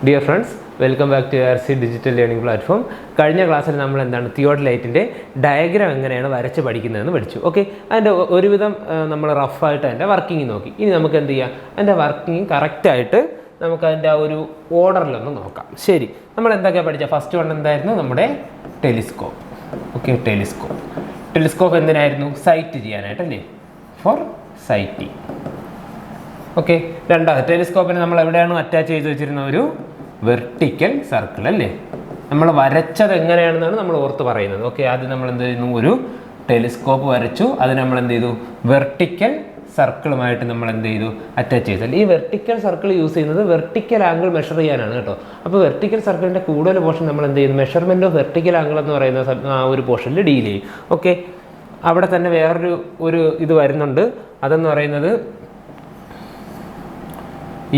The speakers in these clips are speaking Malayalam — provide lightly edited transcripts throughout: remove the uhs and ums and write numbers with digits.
Dear friends, welcome back to ARC Digital Learning Platform. കഴിഞ്ഞ ക്ലാസ്സിൽ നമ്മൾ എന്താണ് തിയോഡലൈറ്റിൻ്റെ ഡയഗ്രാം എങ്ങനെയാണ് വരച്ച് പഠിക്കുന്നതെന്ന് പഠിച്ചു. ഓക്കെ, അതിൻ്റെ ഒരുവിധം നമ്മൾ റഫായിട്ട് അതിൻ്റെ വർക്കിംഗ് നോക്കി. ഇനി നമുക്ക് എന്ത് ചെയ്യാം, അതിൻ്റെ വർക്കിംഗ് കറക്റ്റായിട്ട് നമുക്ക് അതിൻ്റെ ആ ഒരു ഓർഡറിലൊന്ന് നോക്കാം. ശരി, നമ്മൾ എന്തൊക്കെയാണ് പഠിച്ചത്? ഫസ്റ്റ് വൺ എന്തായിരുന്നു? നമ്മുടെ ടെലിസ്കോപ്പ്. ഓക്കെ, ടെലിസ്കോപ്പ് എന്തിനായിരുന്നു? സൈറ്റ് ചെയ്യാനായിട്ടല്ലേ, ഫോർ സൈറ്റിംഗ്. ഓക്കെ, രണ്ടാമത് ടെലിസ്കോപ്പിന് നമ്മൾ എവിടെയാണ് അറ്റാച്ച് ചെയ്ത് വെച്ചിരുന്ന ഒരു വെർട്ടിക്കൽ സർക്കിൾ അല്ലേ. നമ്മൾ വരച്ചത് എങ്ങനെയാണെന്നാണ് നമ്മൾ ഓർത്ത് പറയുന്നത്. ഓക്കെ, ആദ്യം നമ്മൾ എന്ത് ചെയ്യുന്നു, ഒരു ടെലിസ്കോപ്പ് വരച്ചു, അത് നമ്മൾ എന്ത് ചെയ്തു, വെർട്ടിക്കൽ സർക്കിളുമായിട്ട് നമ്മൾ എന്ത് ചെയ്തു, അറ്റാച്ച് ചെയ്താൽ. ഈ വെർട്ടിക്കൽ സർക്കിൾ യൂസ് ചെയ്യുന്നത് വെർട്ടിക്കൽ ആംഗിൾ മെഷർ ചെയ്യാനാണ് കേട്ടോ. അപ്പോൾ വെർട്ടിക്കൽ സർക്കിളിൻ്റെ കൂടുതൽ പോർഷൻ നമ്മൾ എന്ത് ചെയ്യുന്നു, മെഷർമെൻറ്റ് ഓഫ് വെർട്ടിക്കൽ ആംഗിൾ എന്ന് പറയുന്ന ഒരു പോർഷനിൽ ഡീൽ ചെയ്യും. ഓക്കെ, അവിടെ തന്നെ വേറൊരു ഇത് വരുന്നുണ്ട്. അതെന്ന് പറയുന്നത്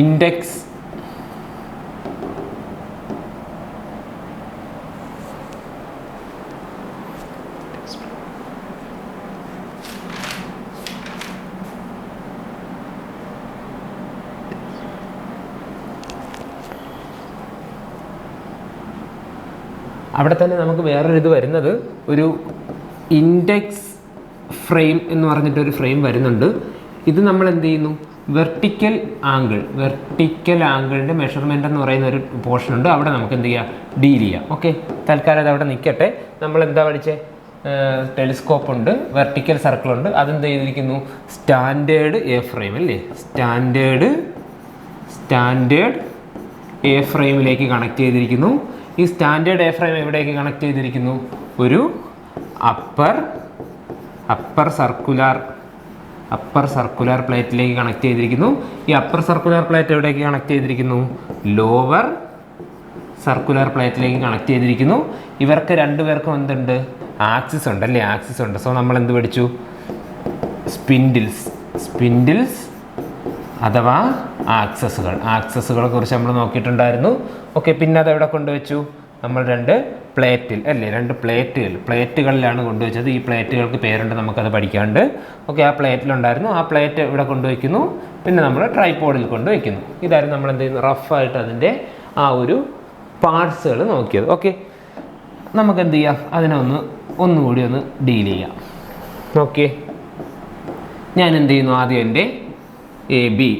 ഇൻഡെക്സ് അവിടെ തന്നെ നമുക്ക് വേറൊരു ഇത് വരുന്നത് ഒരു ഇൻഡെക്സ് ഫ്രെയിം എന്ന് പറഞ്ഞിട്ടൊരു ഫ്രെയിം വരുന്നുണ്ട്. ഇത് നമ്മൾ എന്ത് ചെയ്യുന്നു, വെർട്ടിക്കൽ ആംഗിളിൻ്റെ മെഷർമെൻ്റ് എന്ന് പറയുന്ന ഒരു പോർഷൻ ഉണ്ട്. അവിടെ നമുക്ക് എന്ത് ചെയ്യാം, ഡീൽ ചെയ്യാം. ഓക്കെ, തൽക്കാലം അത് അവിടെ നിൽക്കട്ടെ. നമ്മൾ എന്താ പഠിച്ചേ? ടെലിസ്കോപ്പ് ഉണ്ട്, വെർട്ടിക്കൽ സർക്കിൾ ഉണ്ട്. അതെന്ത് ചെയ്തിരിക്കുന്നു, സ്റ്റാൻഡേർഡ് എ ഫ്രെയിം അല്ലേ, സ്റ്റാൻഡേർഡ് എ ഫ്രെയിമിലേക്ക് കണക്ട് ചെയ്തിരിക്കുന്നു. ഈ സ്റ്റാൻഡേർഡ് എ ഫ്രെയിം എവിടേക്ക് കണക്ട് ചെയ്തിരിക്കുന്നു? ഒരു അപ്പർ സർക്കുലർ പ്ലേറ്റിലേക്ക് കണക്ട് ചെയ്തിരിക്കുന്നു. ഈ അപ്പർ സർക്കുലർ പ്ലേറ്റ് എവിടേക്ക് കണക്ട് ചെയ്തിരിക്കുന്നു? ലോവർ സർക്കുലർ പ്ലേറ്റിലേക്ക് കണക്ട് ചെയ്തിരിക്കുന്നു. ഇവർക്ക് രണ്ടുപേർക്കും എന്തുണ്ട്? ആക്സിസ് ഉണ്ട് അല്ലേ, ആക്സിസ് ഉണ്ട്. സോ നമ്മൾ എന്ത് പഠിച്ചു? സ്പിൻഡിൽസ് അഥവാ ആക്സസുകളെ കുറിച്ച് നമ്മൾ നോക്കിയിട്ടുണ്ടായിരുന്നു. ഓക്കെ, പിന്നെ അത് എവിടെ കൊണ്ടുവച്ചു? നമ്മൾ രണ്ട് പ്ലേറ്റുകളിലാണ് കൊണ്ടുവച്ചത്. ഈ പ്ലേറ്റുകൾക്ക് പേരുണ്ട്, നമുക്കത് പഠിക്കാണ്ട്. ഓക്കെ, ആ പ്ലേറ്റിലുണ്ടായിരുന്നു. ആ പ്ലേറ്റ് ഇവിടെ കൊണ്ടുവയ്ക്കുന്നു, പിന്നെ നമ്മൾ ട്രൈപോഡിൽ കൊണ്ടുവയ്ക്കുന്നു. ഇതായിരുന്നു നമ്മൾ എന്ത് ചെയ്യുന്നു, റഫായിട്ട് അതിൻ്റെ ആ ഒരു പാർട്സുകൾ നോക്കിയത്. ഓക്കെ, നമുക്ക് എന്ത് ചെയ്യാം, അതിനെ ഒന്നുകൂടി ഒന്ന് ഡീൽ ചെയ്യാം. ഓക്കെ, ഞാൻ എന്ത് ചെയ്യുന്നു, ആദ്യം എൻ്റെ എ ബി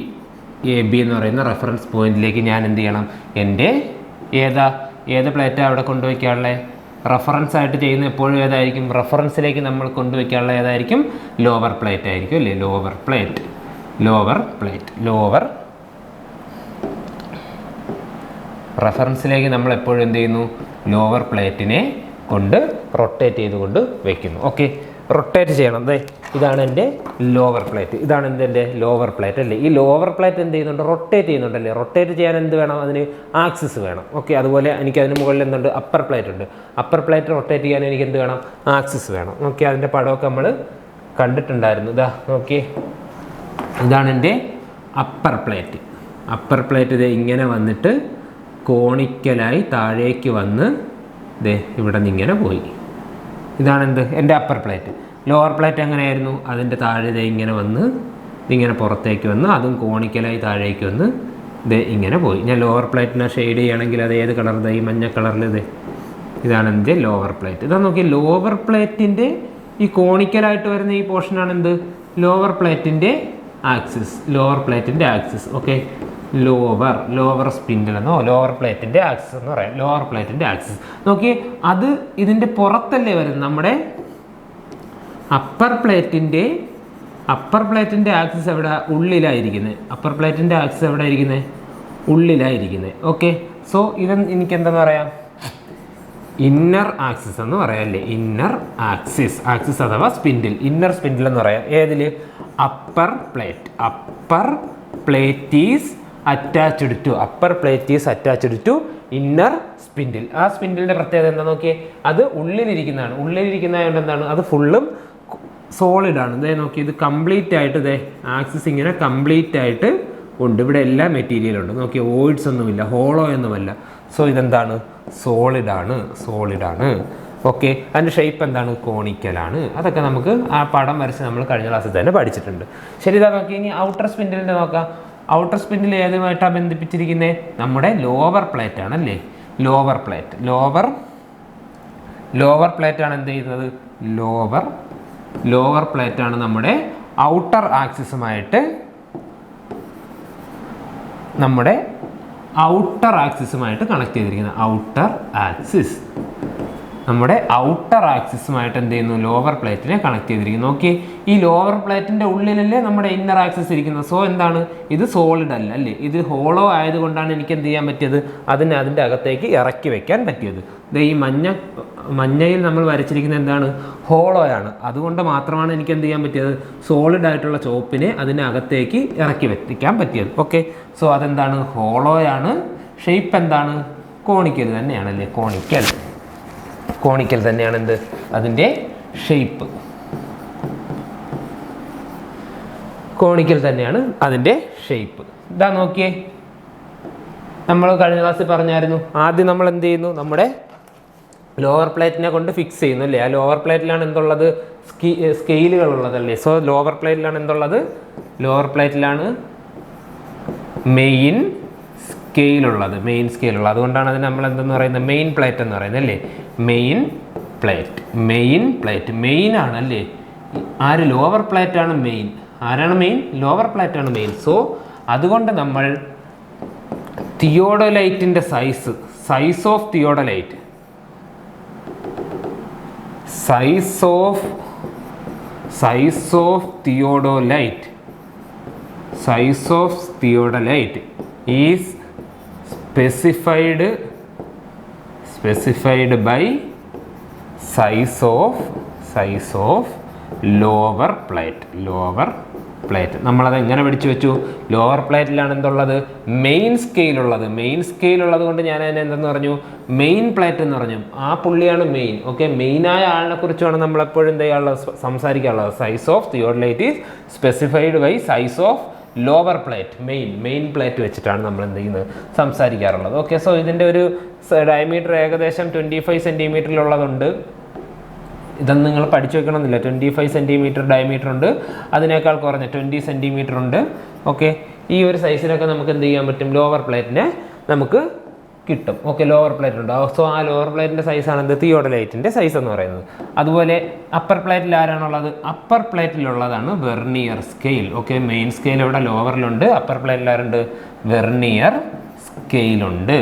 എന്ന് പറയുന്ന റെഫറൻസ് പോയിന്റിലേക്ക് ഞാൻ എന്ത് ചെയ്യണം, എൻ്റെ ഏത് പ്ലേറ്റാണ് അവിടെ കൊണ്ടുവയ്ക്കാനുള്ളത്? റെഫറൻസ് ആയിട്ട് ചെയ്യുന്ന എപ്പോഴും ഏതായിരിക്കും? റെഫറൻസിലേക്ക് നമ്മൾ കൊണ്ടുവയ്ക്കാനുള്ള ഏതായിരിക്കും? ലോവർ പ്ലേറ്റ് ആയിരിക്കും അല്ലേ, ലോവർ റെഫറൻസിലേക്ക് നമ്മൾ എപ്പോഴും എന്ത് ചെയ്യുന്നു, ലോവർ പ്ലേറ്റിനെ കൊണ്ട് റൊട്ടേറ്റ് ചെയ്തുകൊണ്ട് വയ്ക്കുന്നു. ഓക്കെ, റൊട്ടേറ്റ് ചെയ്യണം. ഇതാണ് എൻ്റെ ലോവർ പ്ലേറ്റ്, ഇതാണ് എൻ്റെ ലോവർ പ്ലേറ്റ് അല്ലേ. ഈ ലോവർ പ്ലേറ്റ് എന്ത് ചെയ്യുന്നുണ്ട്? റൊട്ടേറ്റ് ചെയ്യുന്നുണ്ടല്ലേ. റൊട്ടേറ്റ് ചെയ്യാൻ എന്ത് വേണം? അതിന് ആക്സിസ് വേണം. ഓക്കെ, അതുപോലെ എനിക്ക് അതിന് മുകളിൽ എന്തുണ്ട്? അപ്പർ പ്ലേറ്റ് ഉണ്ട്. അപ്പർ പ്ലേറ്റ് റൊട്ടേറ്റ് ചെയ്യാൻ എനിക്ക് എന്ത് വേണം? ആക്സിസ് വേണം. ഓക്കെ, അതിൻ്റെ പടമൊക്കെ നമ്മൾ കണ്ടിട്ടുണ്ടായിരുന്നു. ഓക്കെ, ഇതാണ് എൻ്റെ അപ്പർ പ്ലേറ്റ്. ഇത് ഇങ്ങനെ വന്നിട്ട് കോണിക്കലായി താഴേക്ക് വന്ന് ഇവിടെ നിന്ന് ഇങ്ങനെ പോയി. ഇതാണെന്ത്? എൻ്റെ അപ്പർ പ്ലേറ്റ്. ലോവർ പ്ലേറ്റ് എങ്ങനെയായിരുന്നു? അതിൻ്റെ താഴെ ഇങ്ങനെ വന്ന് ഇതിങ്ങനെ പുറത്തേക്ക് വന്ന് അതും കോണിക്കലായി താഴേക്ക് വന്ന് ഇങ്ങനെ പോയി. ഞാൻ ലോവർ പ്ലേറ്റിനെ ഷെയ്ഡ് ചെയ്യണമെങ്കിൽ അത് ഏത് കളർ? ഈ മഞ്ഞ കളറിൽ ഇതാണ് എൻ്റെ ലോവർ പ്ലേറ്റ്. ഇതാ നോക്കി, ലോവർ പ്ലേറ്റിൻ്റെ ഈ കോണിക്കലായിട്ട് വരുന്ന ഈ പോർഷനാണ് എന്ത്? ലോവർ പ്ലേറ്റിൻ്റെ ആക്സിസ്. ഓക്കെ, ലോവർ സ്പിൻഡിൽ എന്നോ ലോവർ പ്ലേറ്റിൻ്റെ ആക്സിസ് എന്ന് പറയാം. ലോവർ പ്ലേറ്റിൻ്റെ ആക്സിസ് നോക്കി, അത് ഇതിൻ്റെ പുറത്തല്ലേ വരുന്നത്. നമ്മുടെ അപ്പർ പ്ലേറ്റിൻ്റെ ആക്സിസ് എവിടെ? ഉള്ളിലായിരിക്കുന്നത്. അപ്പർ പ്ലേറ്റിൻ്റെ ആക്സിസ് എവിടെ ഇരിക്കുന്നത്? ഉള്ളിലായിരിക്കുന്നത്. ഓക്കെ, സോ ഇത് എനിക്ക് എന്താണെന്ന് പറയാം? ഇന്നർ ആക്സിസ് എന്ന് പറയാം അല്ലേ. ഇന്നർ ആക്സിസ് അഥവാ ഇന്നർ സ്പിൻഡിൽ എന്ന് പറയാം. ഏതിൽ? Upper plate is attached to inner spindle. ആ സ്പിൻഡിലിൻ്റെ പ്രത്യേകത എന്താ നോക്കിയേ? അത് ഉള്ളിലിരിക്കുന്നതായതുകൊണ്ട് എന്താണ്? അത് ഫുള്ളും സോളിഡാണ്. നോക്കി, ഇത് കംപ്ലീറ്റ് ആയിട്ട് ആക്സിസ് ഇങ്ങനെ കംപ്ലീറ്റ് ആയിട്ട് ഉണ്ട്. ഇവിടെ എല്ലാ മെറ്റീരിയലും ഉണ്ട്. നോക്കി, വോയിഡ്സ് ഒന്നുമില്ല, ഹോളോ ഒന്നുമല്ല. സോ ഇതെന്താണ്? സോളിഡാണ്. ഓക്കെ, അതിൻ്റെ ഷേപ്പ് എന്താണ്? കോണിക്കലാണ്. അതൊക്കെ നമുക്ക് ആ പടം വരച്ച് നമ്മൾ കഴിഞ്ഞ ക്ലാസ്സിൽ തന്നെ പഠിച്ചിട്ടുണ്ട്. ശരി, ഇതാ നോക്കി. ഇനി ഔട്ടർ സ്പിൻഡിലിൻ്റെ നോക്കാം. ഔട്ടർ സ്പിൻഡിൽ ഏതുമായിട്ടാണ് ബന്ധിപ്പിച്ചിരിക്കുന്നത്? നമ്മുടെ ലോവർ പ്ലേറ്റ് ആണ് അല്ലേ? ലോവർ പ്ലേറ്റ് ആണ് എന്ത് ചെയ്യുന്നത്? ലോവർ പ്ലേറ്റ് ആണ് നമ്മുടെ ഔട്ടർ ആക്സിസുമായിട്ട് കണക്ട് ചെയ്തിരിക്കുന്നത്. നമ്മുടെ ഔട്ടർ ആക്സിസുമായിട്ട് എന്ത് ചെയ്യുന്നു? ലോവർ പ്ലേറ്റിനെ കണക്ട് ചെയ്തിരിക്കുന്നു. ഓക്കെ, ഈ ലോവർ പ്ലേറ്റിന്റെ ഉള്ളിലല്ലേ നമ്മുടെ ഇന്നർ ആക്സിസ് ഇരിക്കുന്നത്. സോ എന്താണ് ഇത്? സോളിഡ് അല്ല അല്ലേ? ഇത് ഹോളോ ആയതുകൊണ്ടാണ് എനിക്ക് എന്ത് ചെയ്യാൻ പറ്റിയത്? അതിൻ്റെ അകത്തേക്ക് ഇറക്കി വെക്കാൻ പറ്റിയത്. ഈ മഞ്ഞയിൽ നമ്മൾ വരച്ചിരിക്കുന്നത് എന്താണ്? ഹോളോയാണ്. അതുകൊണ്ട് മാത്രമാണ് എനിക്ക് എന്ത് ചെയ്യാൻ പറ്റിയത്? സോളിഡ് ആയിട്ടുള്ള ചോപ്പിനെ അതിനകത്തേക്ക് ഇറക്കി വെക്കാൻ പറ്റിയത്. ഓക്കെ, സോ അതെന്താണ്? ഹോളോയാണ്. ഷേപ്പ് എന്താണ്? കോണിക്കൽ തന്നെയാണല്ലേ? കോണിക്കൽ തന്നെയാണ് എന്ത്? അതിൻ്റെ ഷേപ്പ് കോണിക്കൽ തന്നെയാണ് അതിൻ്റെ ഷേപ്പ്. ഇതാ നോക്കിയേ, നമ്മൾ കഴിഞ്ഞ ക്ലാസ്സിൽ പറഞ്ഞായിരുന്നു. ആദ്യം നമ്മൾ എന്ത് ചെയ്യുന്നു? നമ്മുടെ ലോവർ പ്ലേറ്റിനെ കൊണ്ട് ഫിക്സ് ചെയ്യുന്നു അല്ലേ? ആ ലോവർ പ്ലേറ്റിലാണ് എന്തുള്ളത്? സ്കെയിലുകൾ ഉള്ളതല്ലേ? സോ ലോവർ പ്ലേറ്റിലാണ് എന്തുള്ളത്? ലോവർ പ്ലേറ്റിലാണ് മെയിൻ സ്കെയിൽ ഉള്ളത്. അതുകൊണ്ടാണ് അതിന് നമ്മൾ എന്തെന്ന് പറയുന്നത്? മെയിൻ പ്ലേറ്റ് എന്ന് പറയുന്നത് അല്ലേ? മെയിൻ പ്ലേറ്റ് മെയിൻ ആണ് അല്ലേ? ആര്? ലോവർ പ്ലേറ്റ് ആണ് മെയിൻ. ആരാണ് മെയിൻ? ലോവർ പ്ലേറ്റ് ആണ് മെയിൻ. സോ അതുകൊണ്ട് നമ്മൾ തിയോഡോലൈറ്റിന്റെ size of theodolite is specified by size of lower plate. നമ്മളത് എങ്ങനെ പഠിച്ചു വെച്ചു? ലോവർ പ്ലേറ്റിലാണ് എന്തുള്ളത്? മെയിൻ സ്കെയിൽ ഉള്ളത് കൊണ്ട് ഞാൻ അതിനെ എന്തെന്ന് പറഞ്ഞു? മെയിൻ പ്ലേറ്റ് എന്ന് പറഞ്ഞു. ആ പുള്ളിയാണ് മെയിൻ. ഓക്കെ, മെയിനായ ആളിനെ കുറിച്ചാണ് നമ്മളെപ്പോഴും എന്ത് ചെയ്യാനുള്ളത്? സംസാരിക്കാനുള്ളത്. Size of theodolite is specified by size of lower plate. Main plate വെച്ചിട്ടാണ് നമ്മൾ എന്ത് ചെയ്യുന്നത്? സംസാരിക്കാറുള്ളത്. ഓക്കെ, സോ ഇതിൻ്റെ ഒരു ഡയമീറ്റർ ഏകദേശം 25 സെൻറ്റിമീറ്ററിലുള്ളതുണ്ട്. ഇതൊന്നും നിങ്ങൾ പഠിച്ചു വെക്കണമെന്നില്ല. 25 സെൻറ്റിമീറ്റർ ഡയമീറ്റർ ഉണ്ട്, അതിനേക്കാൾ കുറഞ്ഞ 20 സെൻറ്റിമീറ്റർ ഉണ്ട്. ഓക്കെ, ഈ ഒരു സൈസിലൊക്കെ നമുക്ക് എന്ത് ചെയ്യാൻ പറ്റും? ലോവർ പ്ലേറ്റിനെ നമുക്ക് കിട്ടും. ഓക്കെ, ലോവർ പ്ലേറ്റ് ഉണ്ട്. സോ ആ ലോവർ പ്ലേറ്റിൻ്റെ സൈസാണ് എന്ത്? തിയോഡോലൈറ്റിൻ്റെ സൈസ് എന്ന് പറയുന്നത്. അതുപോലെ അപ്പർ പ്ലേറ്റിൽ ആരാണുള്ളത്? അപ്പർ പ്ലേറ്റിലുള്ളതാണ് vernier scale. Okay, main scale ഇവിടെ ലോവറിലുണ്ട്. അപ്പർ പ്ലേറ്റിൽ ആരുണ്ട്? വെർനിയർ സ്കെയിലുണ്ട്.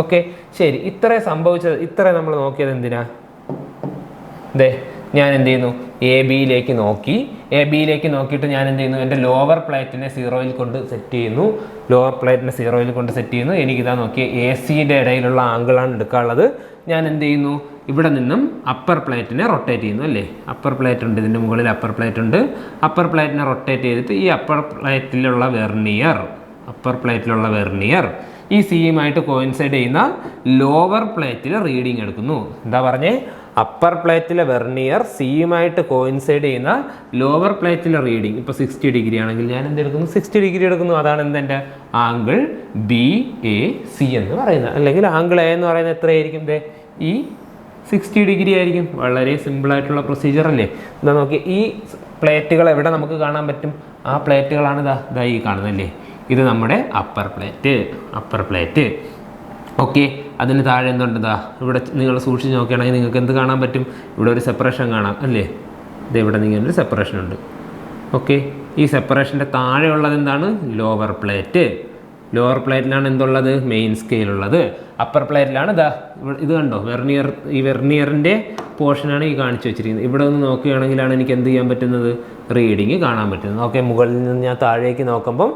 ഓക്കെ, ശരി. ഇത്രയും നമ്മൾ നോക്കിയത് എന്തിനാ? ഞാൻ എന്ത് ചെയ്യുന്നു? എ ബിയിലേക്ക് നോക്കിയിട്ട് ഞാൻ എന്ത് ചെയ്യുന്നു? എൻ്റെ ലോവർ പ്ലേറ്റിനെ സീറോയിൽ കൊണ്ട് സെറ്റ് ചെയ്യുന്നു. എനിക്കിതാ നോക്കിയ എ സിയുടെ ഇടയിലുള്ള ആംഗിളാണ് എടുക്കാനുള്ളത്. ഞാൻ എന്ത് ചെയ്യുന്നു? ഇവിടെ നിന്നും അപ്പർ പ്ലേറ്റിനെ റൊട്ടേറ്റ് ചെയ്യുന്നു അല്ലേ? അപ്പർ പ്ലേറ്റ് ഉണ്ട്, ഇതിൻ്റെ മുകളിൽ അപ്പർ പ്ലേറ്റ് ഉണ്ട്. അപ്പർ പ്ലേറ്റിനെ റൊട്ടേറ്റ് ചെയ്തിട്ട് ഈ അപ്പർ പ്ലേറ്റിലുള്ള വെർനിയർ ഈ സിയുമായിട്ട് കോയിൻസൈഡ് ചെയ്യുന്ന ലോവർ പ്ലേറ്റിൽ റീഡിങ് എടുക്കുന്നു. എന്താ പറഞ്ഞേ? അപ്പർ പ്ലേറ്റിലെ വെർനിയർ സിയുമായിട്ട് കോയിൻസൈഡ് ചെയ്യുന്ന ലോവർ പ്ലേറ്റിലെ റീഡിങ്. ഇപ്പോൾ 60 ഡിഗ്രി ആണെങ്കിൽ ഞാൻ എന്തെടുക്കുന്നു? 60 ഡിഗ്രി എടുക്കുന്നു. അതാണ് എന്തെൻ്റെ ആംഗിൾ BAC എന്ന് പറയുന്നത്. അല്ലെങ്കിൽ ആംഗിൾ A എന്ന് പറയുന്നത് എത്രയായിരിക്കും? ഈ 60 ഡിഗ്രി ആയിരിക്കും. വളരെ സിമ്പിളായിട്ടുള്ള പ്രൊസീജിയർ അല്ലേ? എന്താ നോക്കി, ഈ പ്ലേറ്റുകൾ എവിടെ നമുക്ക് കാണാൻ പറ്റും? ആ പ്ലേറ്റുകളാണ് ഇതാ ഈ കാണുന്നല്ലേ? ഇത് നമ്മുടെ അപ്പർ പ്ലേറ്റ്. ഓക്കെ, അതിന് താഴെ എന്തുണ്ട്? ഇവിടെ നിങ്ങൾ സൂക്ഷിച്ച് നോക്കുകയാണെങ്കിൽ നിങ്ങൾക്ക് എന്ത് കാണാൻ പറ്റും? ഇവിടെ ഒരു സെപ്പറേഷൻ കാണാം അല്ലേ? ഇവിടെ നിങ്ങൾക്കൊരു സെപ്പറേഷൻ ഉണ്ട്. ഓക്കെ, ഈ സെപ്പറേഷൻ്റെ താഴെയുള്ളത് എന്താണ്? ലോവർ പ്ലേറ്റിലാണ് എന്തുള്ളത്? മെയിൻ സ്കെയിൽ ഉള്ളത്. അപ്പർ പ്ലേറ്റിലാണ് ഇത് കണ്ടോ? ഈ വെർനിയറിൻ്റെ പോർഷനാണ് ഈ കാണിച്ചു വെച്ചിരിക്കുന്നത്. ഇവിടെ ഒന്ന് നോക്കുകയാണെങ്കിലാണ് എനിക്ക് എന്ത് ചെയ്യാൻ പറ്റുന്നത്? റീഡിങ് കാണാൻ പറ്റുന്നത്. ഓക്കെ, മുകളിൽ നിന്ന് ഞാൻ താഴേക്ക് നോക്കുമ്പം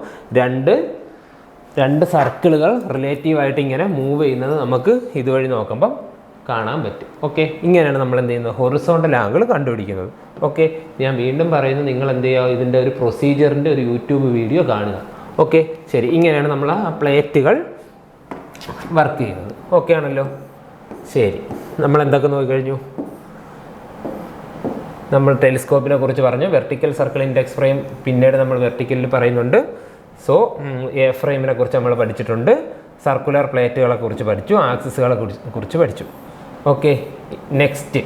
രണ്ട് സർക്കിളുകൾ റിലേറ്റീവായിട്ട് ഇങ്ങനെ മൂവ് ചെയ്യുന്നത് നമുക്ക് ഇതുവഴി നോക്കുമ്പം കാണാൻ പറ്റും. ഓക്കെ, ഇങ്ങനെയാണ് നമ്മൾ എന്ത് ചെയ്യുന്നത്? ഹൊറിസോണ്ടൽ ആംഗിൾ കണ്ടുപിടിക്കുന്നത്. ഓക്കെ, ഞാൻ വീണ്ടും പറയുന്നത്, നിങ്ങൾ എന്ത് ചെയ്യുക? ഇതിൻ്റെ ഒരു പ്രൊസീജിയറിൻ്റെ ഒരു യൂട്യൂബ് വീഡിയോ കാണുക. ഓക്കെ, ശരി. ഇങ്ങനെയാണ് നമ്മൾ ആ പ്ലേറ്റുകൾ വർക്ക് ചെയ്യുന്നത്. ഓക്കെ ആണല്ലോ? ശരി, നമ്മൾ എന്തൊക്കെ നോക്കിക്കഴിഞ്ഞു? നമ്മൾ ടെലിസ്കോപ്പിനെ കുറിച്ച് പറഞ്ഞു. വെർട്ടിക്കൽ സർക്കിൾ ഇൻഡെക്സ് ഫ്രെയിം പിന്നീട് നമ്മൾ വെർട്ടിക്കലിൽ പറയുന്നുണ്ട്. സോ എ ഫ്രെയിമിനെ കുറിച്ച് നമ്മൾ പഠിച്ചിട്ടുണ്ട്. സർക്കുലർ പ്ലേറ്റുകളെ കുറിച്ച് പഠിച്ചു. ആക്സിസുകളെ കുറിച്ച് പഠിച്ചു. ഓക്കെ, നെക്സ്റ്റ്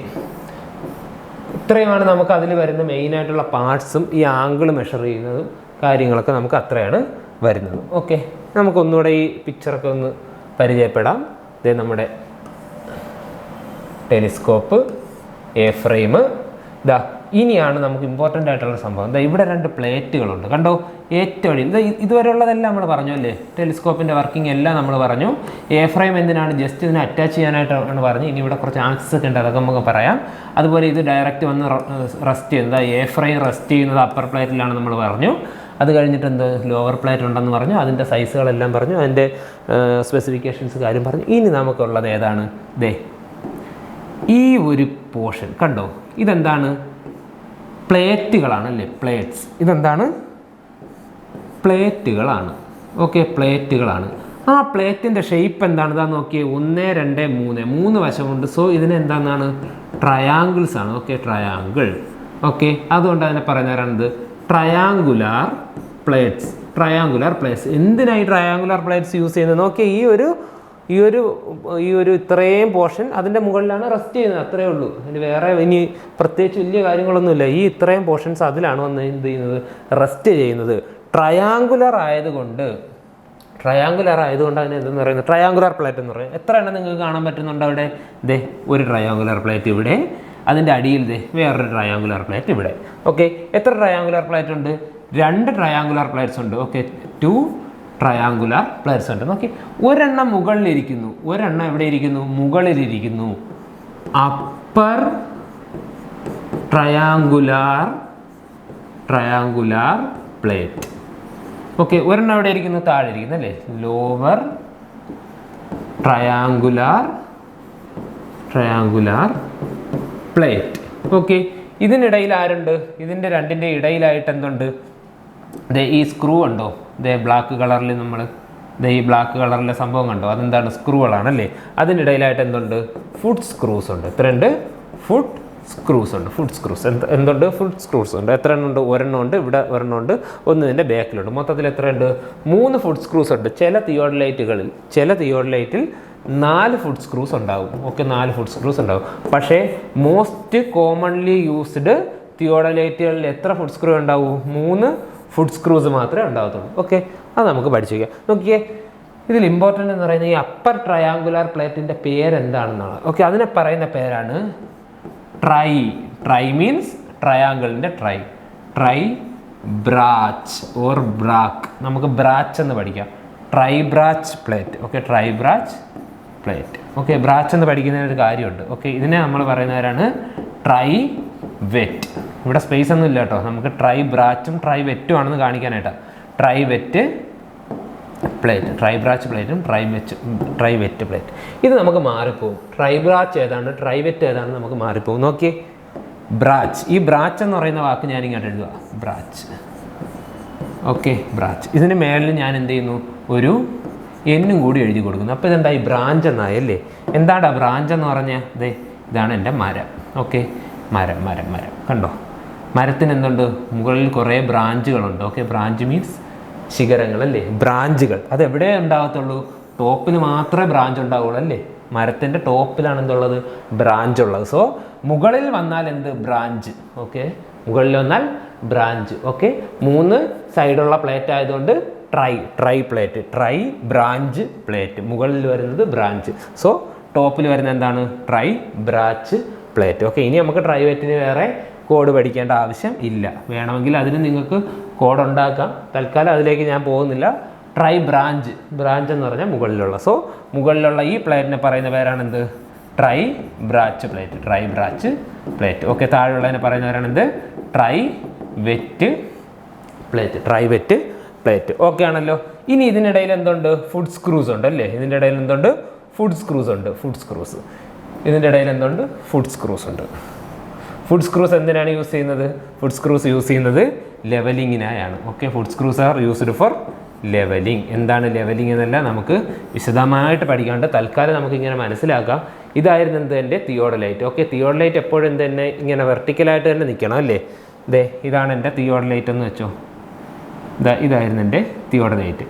ഇത്രയുമാണ് നമുക്ക് അതിൽ വരുന്ന മെയിനായിട്ടുള്ള പാർട്സും ഈ ആംഗിൾ മെഷർ ചെയ്യുന്നതും കാര്യങ്ങളൊക്കെ നമുക്ക് അത്രയാണ് വരുന്നത്. ഓക്കെ, നമുക്കൊന്നുകൂടെ ഈ പിക്ചറൊക്കെ ഒന്ന് പരിചയപ്പെടാം. ഇത് നമ്മുടെ ടെലിസ്കോപ്പ്, എ ഫ്രെയിം. ഇതാ ഇനിയാണ് നമുക്ക് ഇമ്പോർട്ടൻ്റ് ആയിട്ടുള്ള സംഭവം. എന്താ ഇവിടെ 2 പ്ലേറ്റുകളുണ്ട് കണ്ടോ. ഏറ്റവും ഇതുവരെയുള്ളതെല്ലാം നമ്മൾ പറഞ്ഞു അല്ലേ, ടെലിസ്കോപ്പിൻ്റെ വർക്കിംഗ് എല്ലാം നമ്മൾ പറഞ്ഞു. എ ഫ്രെയിം എന്തിനാണ്, ജസ്റ്റ് ഇതിനെ അറ്റാച്ച് ചെയ്യാനായിട്ടാണ് പറഞ്ഞു. ഇനി ഇവിടെ കുറച്ച് ആക്സസ് ഒക്കെ ഉണ്ട്, അതൊക്കെ നമുക്ക് പറയാം. അതുപോലെ ഇത് ഡയറക്റ്റ് വന്ന് റെസ്റ്റ് ചെയ്യുന്നത്, എ ഫ്രെയിം റെസ്റ്റ് ചെയ്യുന്നത് അപ്പർ പ്ലേറ്റിലാണ് നമ്മൾ പറഞ്ഞു. അത് കഴിഞ്ഞിട്ട് എന്ത് ലോവർ പ്ലേറ്റ് ഉണ്ടെന്ന് പറഞ്ഞു, അതിൻ്റെ സൈസുകളെല്ലാം പറഞ്ഞു, അതിൻ്റെ സ്പെസിഫിക്കേഷൻസ് കാര്യം പറഞ്ഞു. ഇനി നമുക്കുള്ളത് ഏതാണ്, ദേ ഈ ഒരു പോർഷൻ കണ്ടോ. ഇതെന്താണ്, പ്ലേറ്റുകളാണ് അല്ലേ, പ്ലേറ്റ്സ്. ഇതെന്താണ്, പ്ലേറ്റുകളാണ്. ഓക്കെ, പ്ലേറ്റുകളാണ്. ആ പ്ലേറ്റിൻ്റെ ഷേപ്പ് എന്താണ്, ഇതാ നോക്കിയേ, 1 2 3 വശമുണ്ട്. സോ ഇതിന് എന്താണ്, ട്രയാങ്കിൾസ് ആണ്. Okay, triangle. ഓക്കെ, അതുകൊണ്ട് അതിനെ പറയുന്നവരാണിത് ട്രയാങ്കുലാർ പ്ലേറ്റ്സ്. Triangular plates. എന്തിനായി ട്രയാങ്കുലാർ പ്ലേറ്റ്സ് യൂസ് ചെയ്യുന്നത് നോക്കിയേ. ഈ ഒരു ഇത്രയും പോർഷൻ അതിൻ്റെ മുകളിലാണ് റെസ്റ്റ് ചെയ്യുന്നത്, അത്രയേ ഉള്ളൂ. അതിന് വേറെ ഇനി പ്രത്യേകിച്ച് വലിയ കാര്യങ്ങളൊന്നുമില്ല. ഈ ഇത്രയും പോർഷൻസ് അതിലാണ് വന്ന് എന്ത് ചെയ്യുന്നത്, റെസ്റ്റ് ചെയ്യുന്നത്. ട്രയാങ്കുലർ ആയതുകൊണ്ട് അതിന് എന്തെന്ന് പറയുന്നത്, ട്രയാങ്കുലർ പ്ലേറ്റ് എന്ന് പറയും. എത്ര എണ്ണം നിങ്ങൾക്ക് കാണാൻ പറ്റുന്നുണ്ട് അവിടെ, ദേ ഒരു ട്രയാങ്കുലർ പ്ലേറ്റ് ഇവിടെ, അതിൻ്റെ അടിയിൽ ദേ വേറൊരു ട്രയാങ്കുലർ പ്ലേറ്റ് ഇവിടെ. ഓക്കെ, എത്ര ട്രയാങ്കുലർ പ്ലേറ്റ് ഉണ്ട്, 2 ട്രയാങ്കുലർ പ്ലേറ്റ്സ് ഉണ്ട്. ഓക്കെ, 2 ട്രയാങ്കുലർ പ്ലേറ്റ്സ് ഉണ്ട്. നോക്കി, ഒരെണ്ണം മുകളിലിരിക്കുന്നു, ഒരെണ്ണം എവിടെ ഇരിക്കുന്നു, മുകളിലിരിക്കുന്നു. Upper triangular plate. ഓക്കെ, ഒരെണ്ണം എവിടെ ഇരിക്കുന്നു, താഴെ ഇരിക്കുന്നു അല്ലേ, ലോവർ ട്രയാങ്കുലാർ പ്ലേറ്റ്. ഓക്കെ, ഇതിനിടയിൽ ആരുണ്ട്, ഇതിൻ്റെ 2ൻ്റെ ഇടയിലായിട്ട് എന്തുണ്ട്, ഈ സ്ക്രൂ ഉണ്ടോ, ബ്ലാക്ക് കളറിൽ ഈ ബ്ലാക്ക് കളറിലെ സംഭവം കണ്ടോ, അതെന്താണ്, സ്ക്രൂകളാണല്ലേ. അതിനിടയിലായിട്ട് എന്തുണ്ട്, ഫുഡ് സ്ക്രൂസ് ഉണ്ട്. എത്രയുണ്ട്, ഫുഡ് സ്ക്രൂസ് ഉണ്ട്. എന്തുണ്ട്, ഫുഡ് സ്ക്രൂസ് ഉണ്ട്. എത്ര എണ്ണം ഉണ്ട്, ഒരെണ്ണം ഉണ്ട്, ഇവിടെ ഒരെണ്ണം ഉണ്ട്, ഒന്നിൻ്റെ ബാക്കിലുണ്ട്. മൊത്തത്തിൽ എത്രയുണ്ട്, 3 ഫുഡ് സ്ക്രൂസ് ഉണ്ട്. ചില തിയോഡലൈറ്റിൽ 4 ഫുഡ് സ്ക്രൂസ് ഉണ്ടാവും. ഓക്കെ, 4 ഫുഡ് സ്ക്രൂസ് ഉണ്ടാവും. പക്ഷേ മോസ്റ്റ് കോമൺലി യൂസ്ഡ് തിയോഡലൈറ്റുകളിൽ എത്ര ഫുഡ് സ്ക്രൂ ഉണ്ടാവും, 3 ഫുഡ് സ്ക്രൂസ് മാത്രമേ ഉണ്ടാകത്തുള്ളൂ. ഓക്കെ, അത് നമുക്ക് പഠിച്ചു വയ്ക്കാം. നോക്കിയേ, ഇതിൽ ഇമ്പോർട്ടൻ്റ് എന്ന് പറയുന്നത് ഈ അപ്പർ ട്രയാങ്കുലാർ പ്ലേറ്റിൻ്റെ പേരെന്താണെന്നാണ്. ഓക്കെ, അതിനെ പറയുന്ന പേരാണ് ട്രൈ മീൻസ് ട്രയാങ്കിളിൻ്റെ ട്രൈ ബ്രാച്ച് ഓർ ബ്രാക്ക്. നമുക്ക് ബ്രാച്ച് എന്ന് പഠിക്കാം, tribrach plate. Okay, tribrach plate. Okay, brach എന്ന് പഠിക്കുന്നതിനൊരു കാര്യമുണ്ട്. ഓക്കെ, ഇതിനെ നമ്മൾ പറയുന്നവരാണ് ട്രൈ വെറ്റ്. ഇവിടെ സ്പേസ് ഒന്നും ഇല്ല കേട്ടോ, നമുക്ക് ട്രൈ ബ്രാച്ചും ട്രൈ വെറ്റും ആണെന്ന് കാണിക്കാനായിട്ടാണ്. ട്രൈ വെറ്റ് പ്ലേറ്റ്, ട്രൈ ബ്രാച്ച് പ്ലേറ്റും ട്രൈ വെറ്റ് പ്ലേറ്റ്. ഇത് നമുക്ക് മാറിപ്പോകും. ട്രൈ ബ്രാച്ച് ഏതാണ്, ട്രൈ വെറ്റ് ഏതാണ് നമുക്ക് മാറിപ്പോകും. നോക്കിയേ, ബ്രാച്ച്, ഈ ബ്രാച്ച് എന്ന് പറയുന്ന വാക്ക് ഞാൻ ഇങ്ങോട്ട് എഴുതുക, ബ്രാച്ച്. ഓക്കെ, ബ്രാച്ച്. ഇതിന് മേളിൽ ഞാൻ എന്ത് ചെയ്യുന്നു, ഒരു എന്നും കൂടി എഴുതി കൊടുക്കുന്നു. അപ്പോൾ ഇതെന്തായി, ബ്രാഞ്ച് എന്നായി അല്ലേ. എന്താടാ ബ്രാഞ്ച് എന്ന് പറഞ്ഞാൽ, ഇതാണ് എൻ്റെ മരം. ഓക്കെ, മരം കണ്ടോ, മരത്തിന് എന്തുണ്ട്, മുകളിൽ കുറേ ബ്രാഞ്ചുകളുണ്ട്. ഓക്കെ, ബ്രാഞ്ച് മീൻസ് ശിഖരങ്ങൾ അല്ലേ, ബ്രാഞ്ചുകൾ. അത് എവിടെ ഉണ്ടാകത്തുള്ളൂ, ടോപ്പിൽ മാത്രമേ ബ്രാഞ്ച് ഉണ്ടാവുള്ളൂ അല്ലേ. മരത്തിൻ്റെ ടോപ്പിലാണ് എന്തുള്ളത്, ബ്രാഞ്ച് ഉള്ളത്. സോ മുകളിൽ വന്നാൽ എന്ത്, ബ്രാഞ്ച്. ഓക്കെ, മുകളിൽ വന്നാൽ ബ്രാഞ്ച്. ഓക്കെ, 3 സൈഡുള്ള പ്ലേറ്റ് ആയതുകൊണ്ട് try plate, try branch plate. മുകളിൽ വരുന്നത് ബ്രാഞ്ച്. സോ ടോപ്പിൽ വരുന്ന എന്താണ്, ട്രൈ ബ്രാഞ്ച് പ്ലേറ്റ്. ഓക്കെ, ഇനി നമുക്ക് ട്രൈ വെറ്റിന് വേറെ കോഡ് പഠിക്കേണ്ട ആവശ്യം ഇല്ല. വേണമെങ്കിൽ അതിന് നിങ്ങൾക്ക് കോഡ് ഉണ്ടാക്കാം. തൽക്കാലം അതിലേക്ക് ഞാൻ പോകുന്നില്ല. ട്രൈ ബ്രാഞ്ച് എന്ന് പറഞ്ഞാൽ മുകളിലുള്ള. സോ മുകളിലുള്ള ഈ പ്ലേറ്റിനെ പറയുന്ന പേരാണെന്ത്, ട്രൈ ബ്രാച്ച് പ്ലേറ്റ്. ഓക്കെ, താഴെയുള്ളതിനെ പറയുന്നവരാണെന്ത്, ട്രൈ വെറ്റ് പ്ലേറ്റ്. ഓക്കെ ആണല്ലോ. ഇനി ഇതിനിടയിൽ എന്തുണ്ട്, ഫുഡ് സ്ക്രൂസ് ഉണ്ട് അല്ലേ. ഇതിൻ്റെ ഇടയിൽ എന്തുണ്ട്, ഫുഡ് സ്ക്രൂസ് ഉണ്ട്. ഇതിൻ്റെ ഇടയിൽ എന്തുണ്ട്, ഫുഡ് സ്ക്രൂസ് ഉണ്ട്. ഫുഡ് സ്ക്രൂസ് എന്തിനാണ് യൂസ് ചെയ്യുന്നത്, ഫുഡ് സ്ക്രൂസ് യൂസ് ചെയ്യുന്നത് ലെവലിങ്ങിനായാണ്. Okay, foot screws are used for levelling. എന്താണ് ലെവലിംഗ് എന്നല്ല നമുക്ക് വിശദമായിട്ട് പഠിക്കാണ്ട്, തൽക്കാലം നമുക്ക് ഇങ്ങനെ മനസ്സിലാക്കാം. ഇതായിരുന്നു എന്ത്, എൻ്റെ തിയോഡലൈറ്റ്. ഓക്കെ, തിയോഡലൈറ്റ് എപ്പോഴും തന്നെ ഇങ്ങനെ വെർട്ടിക്കലായിട്ട് തന്നെ നിൽക്കണം അല്ലേ. ഇതാണ് എൻ്റെ തിയോഡലൈറ്റ് എന്ന് വെച്ചോ. ഇതായിരുന്നു എൻ്റെ തിയോഡലൈറ്റ്.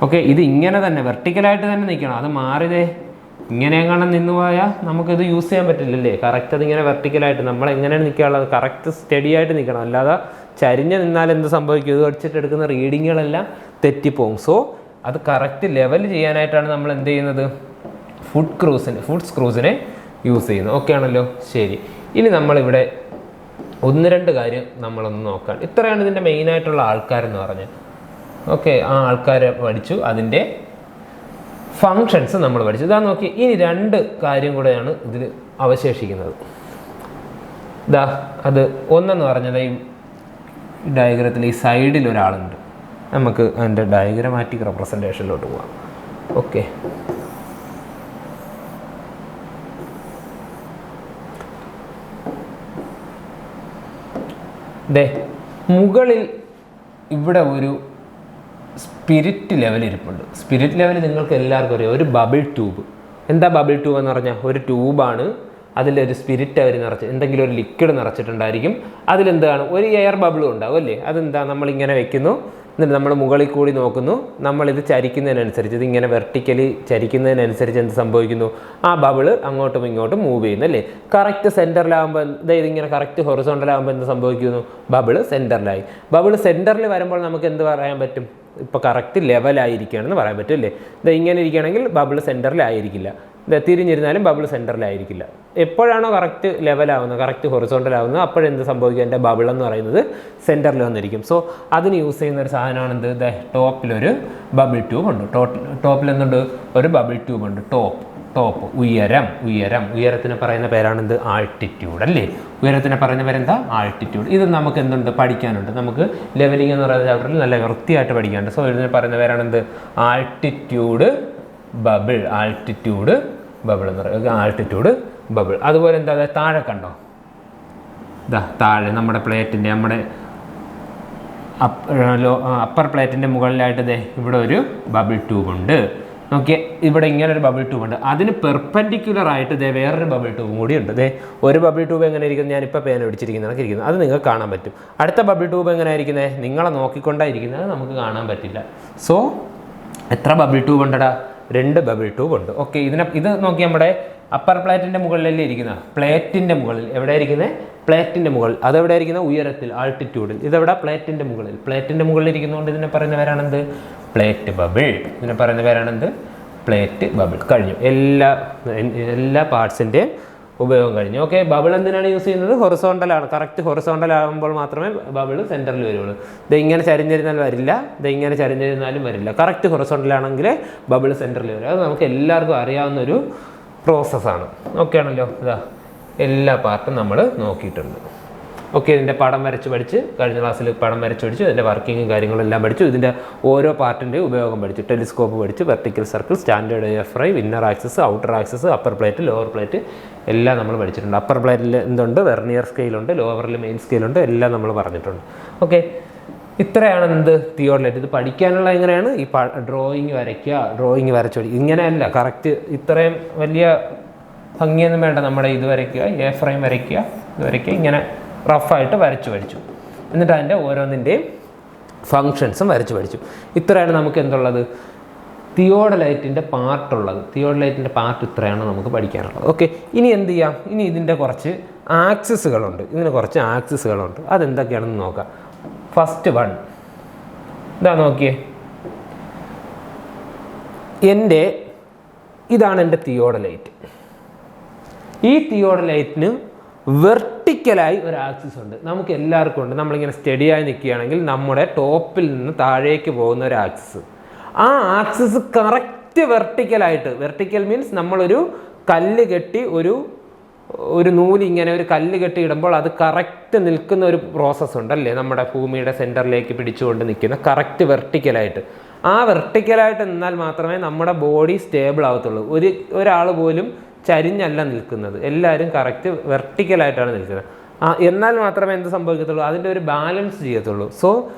ഓക്കെ, ഇത് ഇങ്ങനെ തന്നെ വെർട്ടിക്കലായിട്ട് തന്നെ നിൽക്കണം. അത് മാറിയതേ ഇങ്ങനെ എങ്ങനെ നിന്ന് പോയാൽ നമുക്കിത് യൂസ് ചെയ്യാൻ പറ്റില്ലല്ലേ. കറക്റ്റ് അതിങ്ങനെ വെർട്ടിക്കലായിട്ട് നമ്മൾ എങ്ങനെയാണ് നിൽക്കാനുള്ളത്, കറക്റ്റ് സ്റ്റഡി ആയിട്ട് നിൽക്കണം. അല്ലാതെ ചരിഞ്ഞ് നിന്നാൽ എന്ത് സംഭവിക്കും? ഇത് വെച്ചിട്ട് എടുക്കുന്ന റീഡിങ്ങുകളെല്ലാം തെറ്റിപ്പോവും. സോ അത് കറക്റ്റ് ലെവൽ ചെയ്യാനായിട്ടാണ് നമ്മൾ എന്ത് ചെയ്യുന്നത്? ഫുഡ് സ്ക്രൂസിനെ യൂസ് ചെയ്യുന്നത്. ഓക്കെ ആണല്ലോ? ശരി. ഇനി നമ്മളിവിടെ 1-2 കാര്യം നമ്മളൊന്ന് നോക്കാം. ഇത്രയാണ് ഇതിൻ്റെ മെയിനായിട്ടുള്ള ആൾക്കാരെന്ന് പറഞ്ഞത്. ഓക്കെ, ആ ആൾക്കാരെ പഠിച്ചു, അതിൻ്റെ ഫങ്ഷൻസ് നമ്മൾ പഠിച്ചു. ഇതാ നോക്കി, ഇനി 2 കാര്യം കൂടെയാണ് ഇതിൽ അവശേഷിക്കുന്നത്. ഇതാ അത് ഒന്നെന്ന് പറഞ്ഞത് ഈ ഡയഗ്രത്തിൽ ഈ സൈഡിൽ ഒരാളുണ്ട്. നമുക്ക് അതിൻ്റെ ഡയഗ്രമാറ്റിക് റെപ്രസെൻറ്റേഷനിലോട്ട് പോകാം. ഓക്കെ, മുകളിൽ ഇവിടെ ഒരു സ്പിരിറ്റ് ലെവൽ ഇരിപ്പുണ്ട്. സ്പിരിറ്റ് ലെവൽ നിങ്ങൾക്ക് എല്ലാവർക്കും അറിയാം, ഒരു ബബിൾ ട്യൂബ്. എന്താ ബബിൾ ട്യൂബ് എന്ന് പറഞ്ഞാൽ? ഒരു ട്യൂബാണ്, അതിലൊരു സ്പിരിറ്റ് അവർ എന്തെങ്കിലും ഒരു ലിക്വിഡ് നിറച്ചിട്ടുണ്ടായിരിക്കും. അതിലെന്താണ്? ഒരു എയർ ബബിളും ഉണ്ടാവും അല്ലേ? അതെന്താ? നമ്മളിങ്ങനെ വെക്കുന്നു, എന്നിട്ട് നമ്മൾ മുകളിൽ കൂടി നോക്കുന്നു. നമ്മളിത് ചരിക്കുന്നതിനനുസരിച്ച്, ഇതിങ്ങനെ വെർട്ടിക്കലി ചരിക്കുന്നതിനനുസരിച്ച് എന്ത് സംഭവിക്കുന്നു? ആ ബബിള് അങ്ങോട്ടും ഇങ്ങോട്ടും മൂവ് ചെയ്യുന്നു അല്ലേ? കറക്റ്റ് സെൻറ്ററിലാകുമ്പോൾ, ഇതിങ്ങനെ കറക്റ്റ് ഹൊറിസോണ്ടലാകുമ്പോൾ എന്ത് സംഭവിക്കുന്നു? ബബിള് സെൻറ്ററിലായി. ബബിള് സെൻറ്ററിൽ വരുമ്പോൾ നമുക്ക് എന്ത് പറയാൻ പറ്റും? ഇപ്പോൾ കറക്റ്റ് ലെവലായിരിക്കുകയാണെന്ന് പറയാൻ പറ്റും അല്ലേ? ഇത് ഇങ്ങനെ ഇരിക്കുകയാണെങ്കിൽ ബബിള് സെൻറ്ററിലായിരിക്കില്ല. തിരിഞ്ഞിരുന്നാലും ബബിൾ സെൻറ്ററിലായിരിക്കില്ല. എപ്പോഴാണോ കറക്റ്റ് ലെവലാവുന്നത്, കറക്റ്റ് ഹൊറിസോണ്ടലാവുന്നത്, അപ്പോഴെന്ത് സംഭവിക്കും? എൻ്റെ ബബിൾ എന്ന് പറയുന്നത് സെൻറ്ററിൽ വന്നിരിക്കും. സോ അതിന് യൂസ് ചെയ്യുന്ന ഒരു സാധനമാണ് എന്ത്? ടോപ്പിലൊരു ബബിൾ ട്യൂബ് ഉണ്ട്. ടോപ്പിൽ എന്തുണ്ട്? ഒരു ബബിൾ ട്യൂബ് ഉണ്ട്. ടോപ്പ് ഉയരത്തിന് പറയുന്ന പേരാണെന്ത്? ആൾട്ടിറ്റ്യൂഡ് അല്ലേ? ഉയരത്തിന് പറയുന്ന പേരെന്താ? ആൾട്ടിറ്റ്യൂഡ്. ഇത് നമുക്ക് എന്തുണ്ട്? പഠിക്കാനുണ്ട്. നമുക്ക് ലെവലിംഗ് എന്ന് പറയുന്ന ചാപ്റ്ററിൽ നല്ല വൃത്തിയായിട്ട് പഠിക്കാനുണ്ട്. സോ ഇതിന് പറയുന്ന പേരാണെന്ത്? Altitude bubble. ആൾട്ടിറ്റ്യൂഡ് ബബിൾ എന്ന് പറയുക. Altitude bubble. അതുപോലെ എന്താ? താഴെ കണ്ടോ? താഴെ നമ്മുടെ പ്ലേറ്റിൻ്റെ, നമ്മുടെ അപ്പർ പ്ലേറ്റിൻ്റെ മുകളിലായിട്ട് ഇവിടെ ഒരു ബബിൾ ട്യൂബ് ഉണ്ട്. നോക്കിയേ, ഇവിടെ ഇങ്ങനെ ഒരു ബബിൾ ട്യൂബ് ഉണ്ട്. അതിന് പെർപെൻഡിക്കുലർ ആയിട്ട് വേറൊരു ബബിൾ ട്യൂബും കൂടി ഉണ്ട്. ഒരു ബബിൾ ട്യൂബ് എങ്ങനെ ഇരിക്കുന്നത്? ഞാനിപ്പോൾ പേന പിടിച്ചിരിക്കുന്നതാണ് ഇരിക്കുന്നത്. അത് നിങ്ങൾക്ക് കാണാൻ പറ്റും. അടുത്ത ബബിൾ ട്യൂബ് എങ്ങനെ ഇരിക്കുന്നത്? നിങ്ങളെ നോക്കിക്കൊണ്ടായിരിക്കുന്നത്, നമുക്ക് കാണാൻ പറ്റില്ല. സോ എത്ര ബബിൾ ട്യൂബ് ഉണ്ടടാ? 2 ബബിൾ ട്യൂബ് ഉണ്ട്. ഓക്കെ, ഇത് നോക്കി, നമ്മുടെ അപ്പർ പ്ലേറ്റിൻ്റെ മുകളിലല്ലേ ഇരിക്കുന്നത്? പ്ലേറ്റിൻ്റെ മുകളിൽ എവിടെ ഇരിക്കുന്നത്? പ്ലേറ്റിൻ്റെ മുകളിൽ. അതെവിടെ ഇരിക്കുന്നത്? ഉയരത്തിൽ, ആൾട്ടിറ്റ്യൂഡിൽ. ഇതെവിടെ? പ്ലേറ്റിൻ്റെ മുകളിൽ. പ്ലേറ്റിൻ്റെ മുകളിൽ ഇരിക്കുന്നതുകൊണ്ട് ഇതിനെ പറയുന്ന പേരാണെന്ത്? Plate bubble. ഇതിനെ പറയുന്ന പേരാണെന്ത്? Plate bubble. കഴിഞ്ഞു. എല്ലാ പാർട്സിൻ്റെയും ഉപയോഗം കഴിഞ്ഞു. ഓക്കെ, ബബിൾ എന്തിനാണ് യൂസ് ചെയ്യുന്നത്? ഹൊറിസോണ്ടലാണ്. കറക്റ്റ് ഹൊറിസോണ്ടൽ ആകുമ്പോൾ മാത്രമേ ബബിൾ സെൻറ്ററിൽ വരുള്ളൂ. ഇത് ഇങ്ങനെ ചരിഞ്ഞിരുന്നാൽ വരില്ല, ഇത് ഇങ്ങനെ ചരിഞ്ഞിരുന്നാലും വരില്ല. കറക്റ്റ് ഹൊറിസോണ്ടലാണെങ്കിൽ ബബിൾ സെൻറ്ററിൽ വരും. അത് നമുക്ക് എല്ലാവർക്കും അറിയാവുന്ന ഒരു പ്രോസസ്സാണ്. ഓക്കെ ആണല്ലോ? എല്ലാ പാർട്ടും നമ്മൾ നോക്കിയിട്ടുണ്ട്. ഓക്കെ, ഇതിൻ്റെ പടം വരച്ച് പഠിച്ച്, കഴിഞ്ഞ ക്ലാസ്സിൽ പടം വരച്ച് പഠിച്ചു, ഇതിൻ്റെ വർക്കിങ്ങും കാര്യങ്ങളും എല്ലാം പഠിച്ചു. ഇതിൻ്റെ ഓരോ പാർട്ടിൻ്റെ ഉപയോഗം പഠിച്ചു. ടെലിസ്കോപ്പ് പഠിച്ചു, വെർട്ടിക്കൽ സർക്കിൾ, സ്റ്റാൻഡേർഡ് എഫ്രൈ, inner axis, outer axis, upper plate, lower plate എല്ലാം നമ്മൾ പഠിച്ചിട്ടുണ്ട്. അപ്പർ പ്ലേറ്റിൽ എന്തുണ്ട്? വെർനിയർ സ്കെയിലുണ്ട്, ലോവറിൽ മെയിൻ സ്കെയിലുണ്ട്, എല്ലാം നമ്മൾ പറഞ്ഞിട്ടുണ്ട്. ഓക്കെ, ഇത്രയാണ് എന്ത്? തിയോഡലൈറ്റ്. ഇത് പഠിക്കാനുള്ള എങ്ങനെയാണ്? ഈ ഡ്രോയിങ് വരയ്ക്കുക, ഡ്രോയിങ് വരച്ചു പഠിക്കുക. ഇങ്ങനെയല്ല, കറക്റ്റ് ഇത്രയും വലിയ ഭംഗിയൊന്നും വേണ്ട. നമ്മുടെ ഇത് വരയ്ക്കുക, എ ഫ്രെയിം വരയ്ക്കുക, ഇത് വരയ്ക്കുക, ഇങ്ങനെ റഫായിട്ട് വരച്ചു പഠിച്ചു. എന്നിട്ട് അതിൻ്റെ ഓരോന്നിൻ്റെയും ഫങ്ഷൻസും വരച്ചു പഠിച്ചു. ഇത്രയാണ് നമുക്ക് എന്തുള്ളത്? തിയോഡലൈറ്റിൻ്റെ പാർട്ടുള്ളത്. തിയോഡലൈറ്റിൻ്റെ പാർട്ട് ഇത്രയാണ് നമുക്ക് പഠിക്കാനുള്ളത്. ഓക്കെ, ഇനി എന്ത് ചെയ്യാം? ഇനി ഇതിൻ്റെ കുറച്ച് ആക്സിസുകളുണ്ട്. ഇതിന് കുറച്ച് ആക്സിസുകളുണ്ട്. അതെന്തൊക്കെയാണെന്ന് നോക്കാം. ഫസ്റ്റ് വൺ ഇതാ നോക്കിയേ. ഇതാണ് എൻ്റെ തിയോഡലൈറ്റ്. ഈ തിയോഡലൈറ്റിന് വെർട്ടിക്കലായി ഒരു ആക്സിസ് ഉണ്ട്. നമുക്ക് എല്ലാവർക്കും ഉണ്ട്. നമ്മളിങ്ങനെ സ്റ്റഡിയായി നിൽക്കുകയാണെങ്കിൽ നമ്മുടെ ടോപ്പിൽ നിന്ന് താഴേക്ക് പോകുന്ന ഒരു ആക്സിസ്. ആ ആക്സിസ് കറക്റ്റ് വെർട്ടിക്കലായിട്ട്, വെർട്ടിക്കൽ മീൻസ് നമ്മളൊരു കല്ല് കെട്ടി, ഒരു നൂല് ഇങ്ങനെ ഒരു കല്ല് കെട്ടി ഇടുമ്പോൾ അത് കറക്റ്റ് നിൽക്കുന്ന ഒരു പ്രോസസ്സ് ഉണ്ടല്ലേ? നമ്മുടെ ഭൂമിയുടെ സെൻറ്ററിലേക്ക് പിടിച്ചുകൊണ്ട് നിൽക്കുന്ന കറക്റ്റ് വെർട്ടിക്കലായിട്ട്. ആ വെർട്ടിക്കലായിട്ട് നിന്നാൽ മാത്രമേ നമ്മുടെ ബോഡി സ്റ്റേബിൾ ആവത്തുള്ളൂ. ഒരാൾ പോലും ചരിഞ്ഞല്ല നിൽക്കുന്നത്. എല്ലാവരും കറക്റ്റ് വെർട്ടിക്കലായിട്ടാണ് നിൽക്കുന്നത്. എന്നാൽ മാത്രമേ എന്ത് സംഭവിക്കത്തുള്ളൂ? അതിൻ്റെ ഒരു ബാലൻസ് ചെയ്യത്തുള്ളൂ. സോ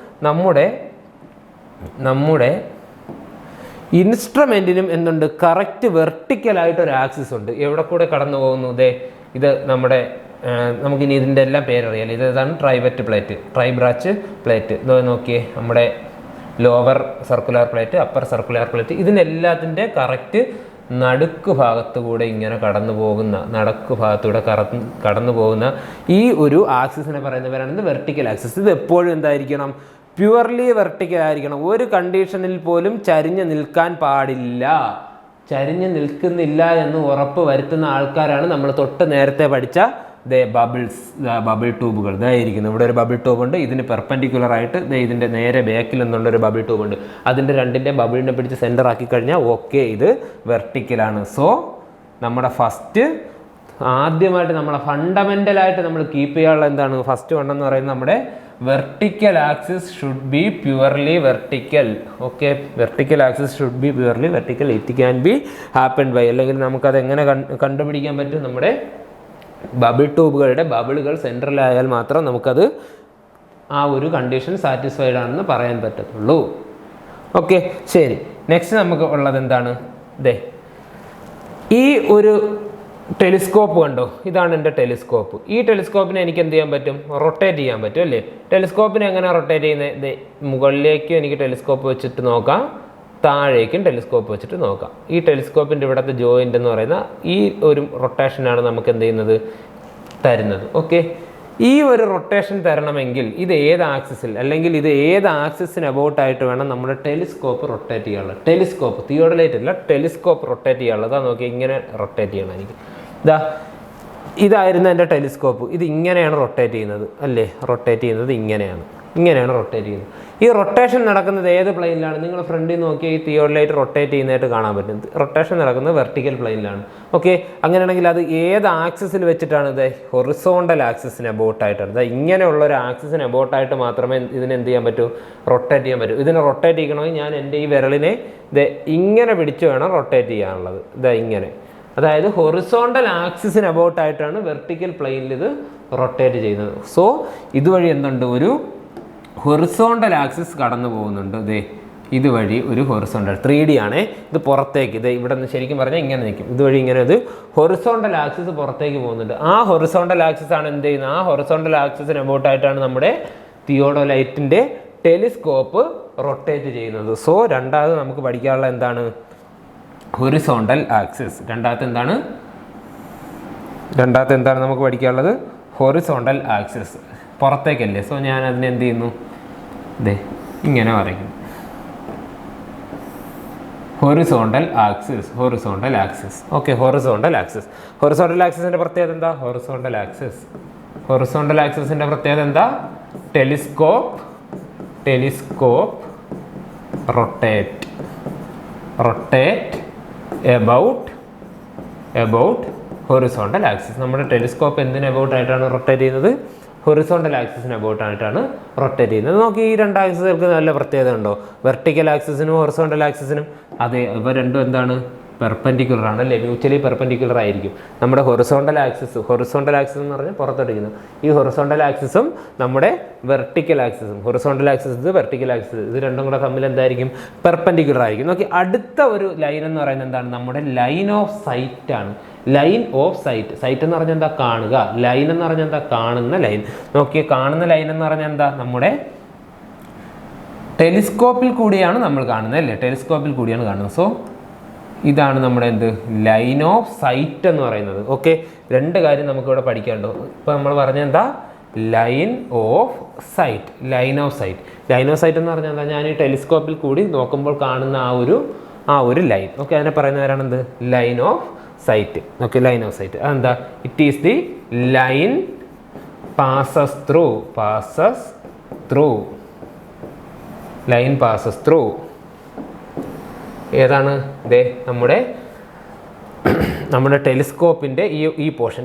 നമ്മുടെ ഇൻസ്ട്രുമെൻറ്റിനും എന്തുണ്ട്? കറക്റ്റ് വെർട്ടിക്കലായിട്ടൊരു ആക്സിസ് ഉണ്ട്. എവിടെ കൂടെ കടന്നു പോകുന്നു? ഇത് നമുക്കിനി ഇതിൻ്റെ എല്ലാം പേരറിയാലോ. ഇതാണ് ട്രൈവെറ്റ് പ്ലേറ്റ്, ട്രൈബ്രാച്ച് പ്ലേറ്റ്. ഇത് നോക്കിയേ, നമ്മുടെ lower circular plate, upper circular plate. ഇതിനെല്ലാത്തിൻ്റെ കറക്റ്റ് നടുക്ക് ഭാഗത്തുകൂടെ ഇങ്ങനെ കടന്നു പോകുന്ന, നടുക്ക് ഭാഗത്തൂടെ കടന്നു പോകുന്ന ഈ ഒരു ആക്സിസിനെ പറയുന്നവരാണ് വെർട്ടിക്കൽ ആക്സിസ്. ഇത് എപ്പോഴും എന്തായിരിക്കണം? പ്യുവർലി വെർട്ടിക്കൽ ആയിരിക്കണം. ഒരു കണ്ടീഷനിൽ പോലും ചരിഞ്ഞ് നിൽക്കാൻ പാടില്ല. ചരിഞ്ഞ് നിൽക്കുന്നില്ല എന്ന് ഉറപ്പ് വരുത്തുന്ന ആൾക്കാരാണ് നമ്മൾ തൊട്ട് നേരത്തെ പഠിച്ച ബബിൾ ട്യൂബുകൾ. ഇതായിരിക്കുന്നു. ഇവിടെ ഒരു ബബിൾ ട്യൂബ് ഉണ്ട്, ഇതിന് പെർപെൻഡിക്കുലർ ആയിട്ട് ഇതിൻ്റെ നേരെ ബാക്കിൽ നിന്നുള്ളൊരു ബബിൾ ട്യൂബ് ഉണ്ട്. അതിൻ്റെ രണ്ടിൻ്റെ ബബിളിനെ പിടിച്ച് സെൻറ്റർ ആക്കി കഴിഞ്ഞാൽ ഓക്കെ, ഇത് വെർട്ടിക്കലാണ്. സോ നമ്മുടെ ഫസ്റ്റ് ആദ്യമായിട്ട് നമ്മളെ ഫണ്ടമെൻ്റലായിട്ട് നമ്മൾ കീപ്പ് ചെയ്യാനുള്ള എന്താണ്? ഫസ്റ്റ് വൺ എന്ന് പറയുന്നത് നമ്മുടെ vertical axis should be purely vertical. Okay, vertical axis should be purely vertical. It can be happen by, അല്ലെങ്കിൽ നമുക്കത് എങ്ങനെ കണ്ടുപിടിക്കാൻ പറ്റും? നമ്മുടെ ബബിൾ ട്യൂബുകളുടെ ബബിളുകൾ സെൻട്രലായാൽ മാത്രം നമുക്കത് ആ ഒരു കണ്ടീഷൻ സാറ്റിസ്ഫൈഡ് ആണെന്ന് പറയാൻ പറ്റത്തുള്ളൂ. ഓക്കെ, ശരി. നെക്സ്റ്റ് നമുക്ക് ഉള്ളത് എന്താണ്? ഈ ഒരു ടെലിസ്കോപ്പ് കണ്ടോ? ഇതാണ് എൻ്റെ ടെലിസ്കോപ്പ്. ഈ ടെലിസ്കോപ്പിനെ എനിക്ക് എന്ത് ചെയ്യാൻ പറ്റും? റൊട്ടേറ്റ് ചെയ്യാൻ പറ്റും അല്ലേ? ടെലിസ്കോപ്പിനെ എങ്ങനെ റൊട്ടേറ്റ് ചെയ്യുന്നത്? മുകളിലേക്കും എനിക്ക് ടെലിസ്കോപ്പ് വെച്ചിട്ട് നോക്കാം, താഴേക്കും ടെലിസ്കോപ്പ് വെച്ചിട്ട് നോക്കാം. ഈ ടെലിസ്കോപ്പിൻ്റെ ഇവിടുത്തെ ജോയിൻ്റ് എന്ന് പറയുന്ന ഈ ഒരു റൊട്ടേഷനാണ് നമുക്ക് എന്ത് ചെയ്യുന്നത്? തരുന്നത്. ഓക്കെ, ഈ ഒരു റൊട്ടേഷൻ തരണമെങ്കിൽ ഇത് ഏത് ആക്സിസിൽ, അല്ലെങ്കിൽ ഇത് ഏത് ആക്സിസിന് അബൌട്ടായിട്ട് വേണം നമ്മുടെ ടെലിസ്കോപ്പ് റൊട്ടേറ്റ് ചെയ്യാനുള്ളത്? ടെലിസ്കോപ്പ്, തിയോഡലൈറ്റ് അല്ല, ടെലിസ്കോപ്പ് റൊട്ടേറ്റ് ചെയ്യാനുള്ളത്. അതാ നോക്കി, ഇങ്ങനെ റൊട്ടേറ്റ് ചെയ്യണം എനിക്ക്. ഇതായിരുന്നു എൻ്റെ ടെലിസ്കോപ്പ്. ഇത് ഇങ്ങനെയാണ് റൊട്ടേറ്റ് ചെയ്യുന്നത് അല്ലേ? റൊട്ടേറ്റ് ചെയ്യുന്നത് ഇങ്ങനെയാണ് റൊട്ടേറ്റ് ചെയ്യുന്നത്. ഈ റൊട്ടേഷൻ നടക്കുന്നത് ഏത് പ്ലെയിനിലാണ്? നിങ്ങൾ ഫ്രണ്ടിൽ നോക്കിയാൽ ഈ തിയോഡലൈറ്റ് റൊട്ടേറ്റ് ചെയ്യുന്നതായിട്ട് കാണാൻ പറ്റും. റൊട്ടേഷൻ നടക്കുന്നത് വെർട്ടിക്കൽ പ്ലെയിനിലാണ്. ഓക്കെ, അങ്ങനെയാണെങ്കിൽ അത് ഏത് ആക്സിസിൽ വെച്ചിട്ടാണ്? ഇത് ഹൊറിസോണ്ടൽ ആക്സിസിന് അബൌട്ടായിട്ടാണ്. ഇങ്ങനെയുള്ള ഒരു ആക്സിസിന് അബൌട്ടായിട്ട് മാത്രമേ ഇതിന് എന്ത് ചെയ്യാൻ പറ്റൂ? റൊട്ടേറ്റ് ചെയ്യാൻ പറ്റൂ. ഇതിനെ റൊട്ടേറ്റ് ചെയ്യണമെങ്കിൽ ഞാൻ എൻ്റെ ഈ വിരലിനെ ഇങ്ങനെ പിടിച്ച് വേണം റൊട്ടേറ്റ് ചെയ്യാനുള്ളത്. ഇങ്ങനെ, അതായത് ഹൊറിസോണ്ടൽ ആക്സിസിന് അബൌട്ടായിട്ടാണ് വെർട്ടിക്കൽ പ്ലെയിനിൽ ഇത് റൊട്ടേറ്റ് ചെയ്യുന്നത്. സോ ഇതുവഴി എന്തുണ്ട്? ഒരു ഹൊറിസോണ്ടൽ ആക്സിസ് കടന്നു പോകുന്നുണ്ട്. ഇതുവഴി ഒരു ഹൊറിസോണ്ടൽ 3D ആണേ. ഇത് പുറത്തേക്ക്, ഇവിടെ നിന്ന് ശരിക്കും പറഞ്ഞാൽ ഇങ്ങനെ നിൽക്കും. ഇതുവഴി ഇങ്ങനെ ഒരു ഹൊറിസോണ്ടൽ ആക്സിസ് പുറത്തേക്ക് പോകുന്നുണ്ട്. ആ ഹൊറിസോണ്ടൽ ആക്സിസ് ആണ് എന്ത് ചെയ്യുന്നത്? ആ ഹൊറിസോണ്ടൽ ആക്സിസിന് അബൌട്ടായിട്ടാണ് നമ്മുടെ തിയോഡലൈറ്റിൻ്റെ ടെലിസ്കോപ്പ് റൊട്ടേറ്റ് ചെയ്യുന്നത്. സോ രണ്ടാമത് നമുക്ക് പഠിക്കാനുള്ള എന്താണ്? Horizontal axis. രണ്ടാമത്തെ എന്താണ് നമുക്ക് പഠിക്കാനുള്ളത്? Horizontal axis. പുറത്തേക്കല്ലേ? സോ ഞാൻ അതിനെ എന്ത് ചെയ്യുന്നു? ഇങ്ങനെ വരയ്ക്കുന്നു. Horizontal axis. ഓക്കെ, ഹൊറിസോണ്ടൽ ആക്സിസിൻ്റെ പ്രത്യേകത എന്താ? ഹൊറിസോണ്ടൽ ആക്സിസിൻ്റെ പ്രത്യേകത എന്താ? Telescope rotate about horizontal axis. നമ്മുടെ ടെലിസ്കോപ്പ് എന്തിന് അബൌട്ട് ആയിട്ടാണ് റൊട്ടേറ്റ് ചെയ്യുന്നത്? ഹൊറിസോണ്ടൽ ആക്സിസിന് അബൌട്ട് ആയിട്ടാണ് റൊട്ടേറ്റ് ചെയ്യുന്നത്. നോക്കി, ഈ രണ്ട് ആക്സിസുകൾക്ക് നല്ല പ്രത്യേകത ഉണ്ടോ? വെർട്ടിക്കൽ ആക്സിസിനും ഹൊറിസോണ്ടൽ ആക്സിസിനും. അതെ, ഇവ രണ്ടും എന്താണ്? പെർപെൻഡിക്കുലർ ആണ് അല്ലേ? മ്യൂച്വലി പെർപെൻഡിക്കുലർ ആയിരിക്കും. നമ്മുടെ ഹൊറിസോണ്ടൽ ആക്സിസ് എന്ന് പറഞ്ഞാൽ പുറത്തോട്ടിരിക്കുന്നത്. ഈ ഹൊറിസോണ്ടൽ ആക്സിസും നമ്മുടെ വെർട്ടിക്കൽ ആക്സിസും, ഹൊറിസോണ്ടൽ ആക്സിസ് ഇത്, വെർട്ടിക്കൽ ആക്സിസ് ഇത് രണ്ടും കൂടെ തമ്മിൽ എന്തായിരിക്കും? പെർപെൻഡിക്കുലർ ആയിരിക്കും. നോക്കി, അടുത്ത ഒരു ലൈൻ എന്ന് പറയുന്നത് എന്താണ്? നമ്മുടെ ലൈൻ ഓഫ് സൈറ്റ് ആണ്. സൈറ്റ് എന്ന് പറഞ്ഞാൽ എന്താ? കാണുക. ലൈൻ എന്ന് പറഞ്ഞാൽ എന്താ? കാണുന്ന ലൈൻ. നോക്കിയേ, കാണുന്ന ലൈൻ എന്ന് പറഞ്ഞാൽ എന്താ? നമ്മുടെ ടെലിസ്കോപ്പിൽ കൂടിയാണ് നമ്മൾ കാണുന്നത് അല്ലേ? ടെലിസ്കോപ്പിൽ കൂടിയാണ് കാണുന്നത്. സോ ഇതാണ് നമ്മുടെ ലൈൻ ഓഫ് സൈറ്റ് എന്ന് പറയുന്നത്. ഓക്കെ, രണ്ട് കാര്യം നമുക്കിവിടെ പഠിക്കാനുണ്ടോ? ഇപ്പോൾ നമ്മൾ പറഞ്ഞ എന്താ? ലൈൻ ഓഫ് സൈറ്റ് എന്ന് പറഞ്ഞാൽ എന്താ? ഞാൻ ഈ ടെലിസ്കോപ്പിൽ കൂടി നോക്കുമ്പോൾ കാണുന്ന ആ ഒരു ലൈൻ. ഓക്കെ, അതിനെ പറയുന്നവരാണ് line of sight. Okay, line of sight അതെന്താ? It is the line passes through ഏതാണ്? നമ്മുടെ ടെലിസ്കോപ്പിൻ്റെ ഈ പോർഷൻ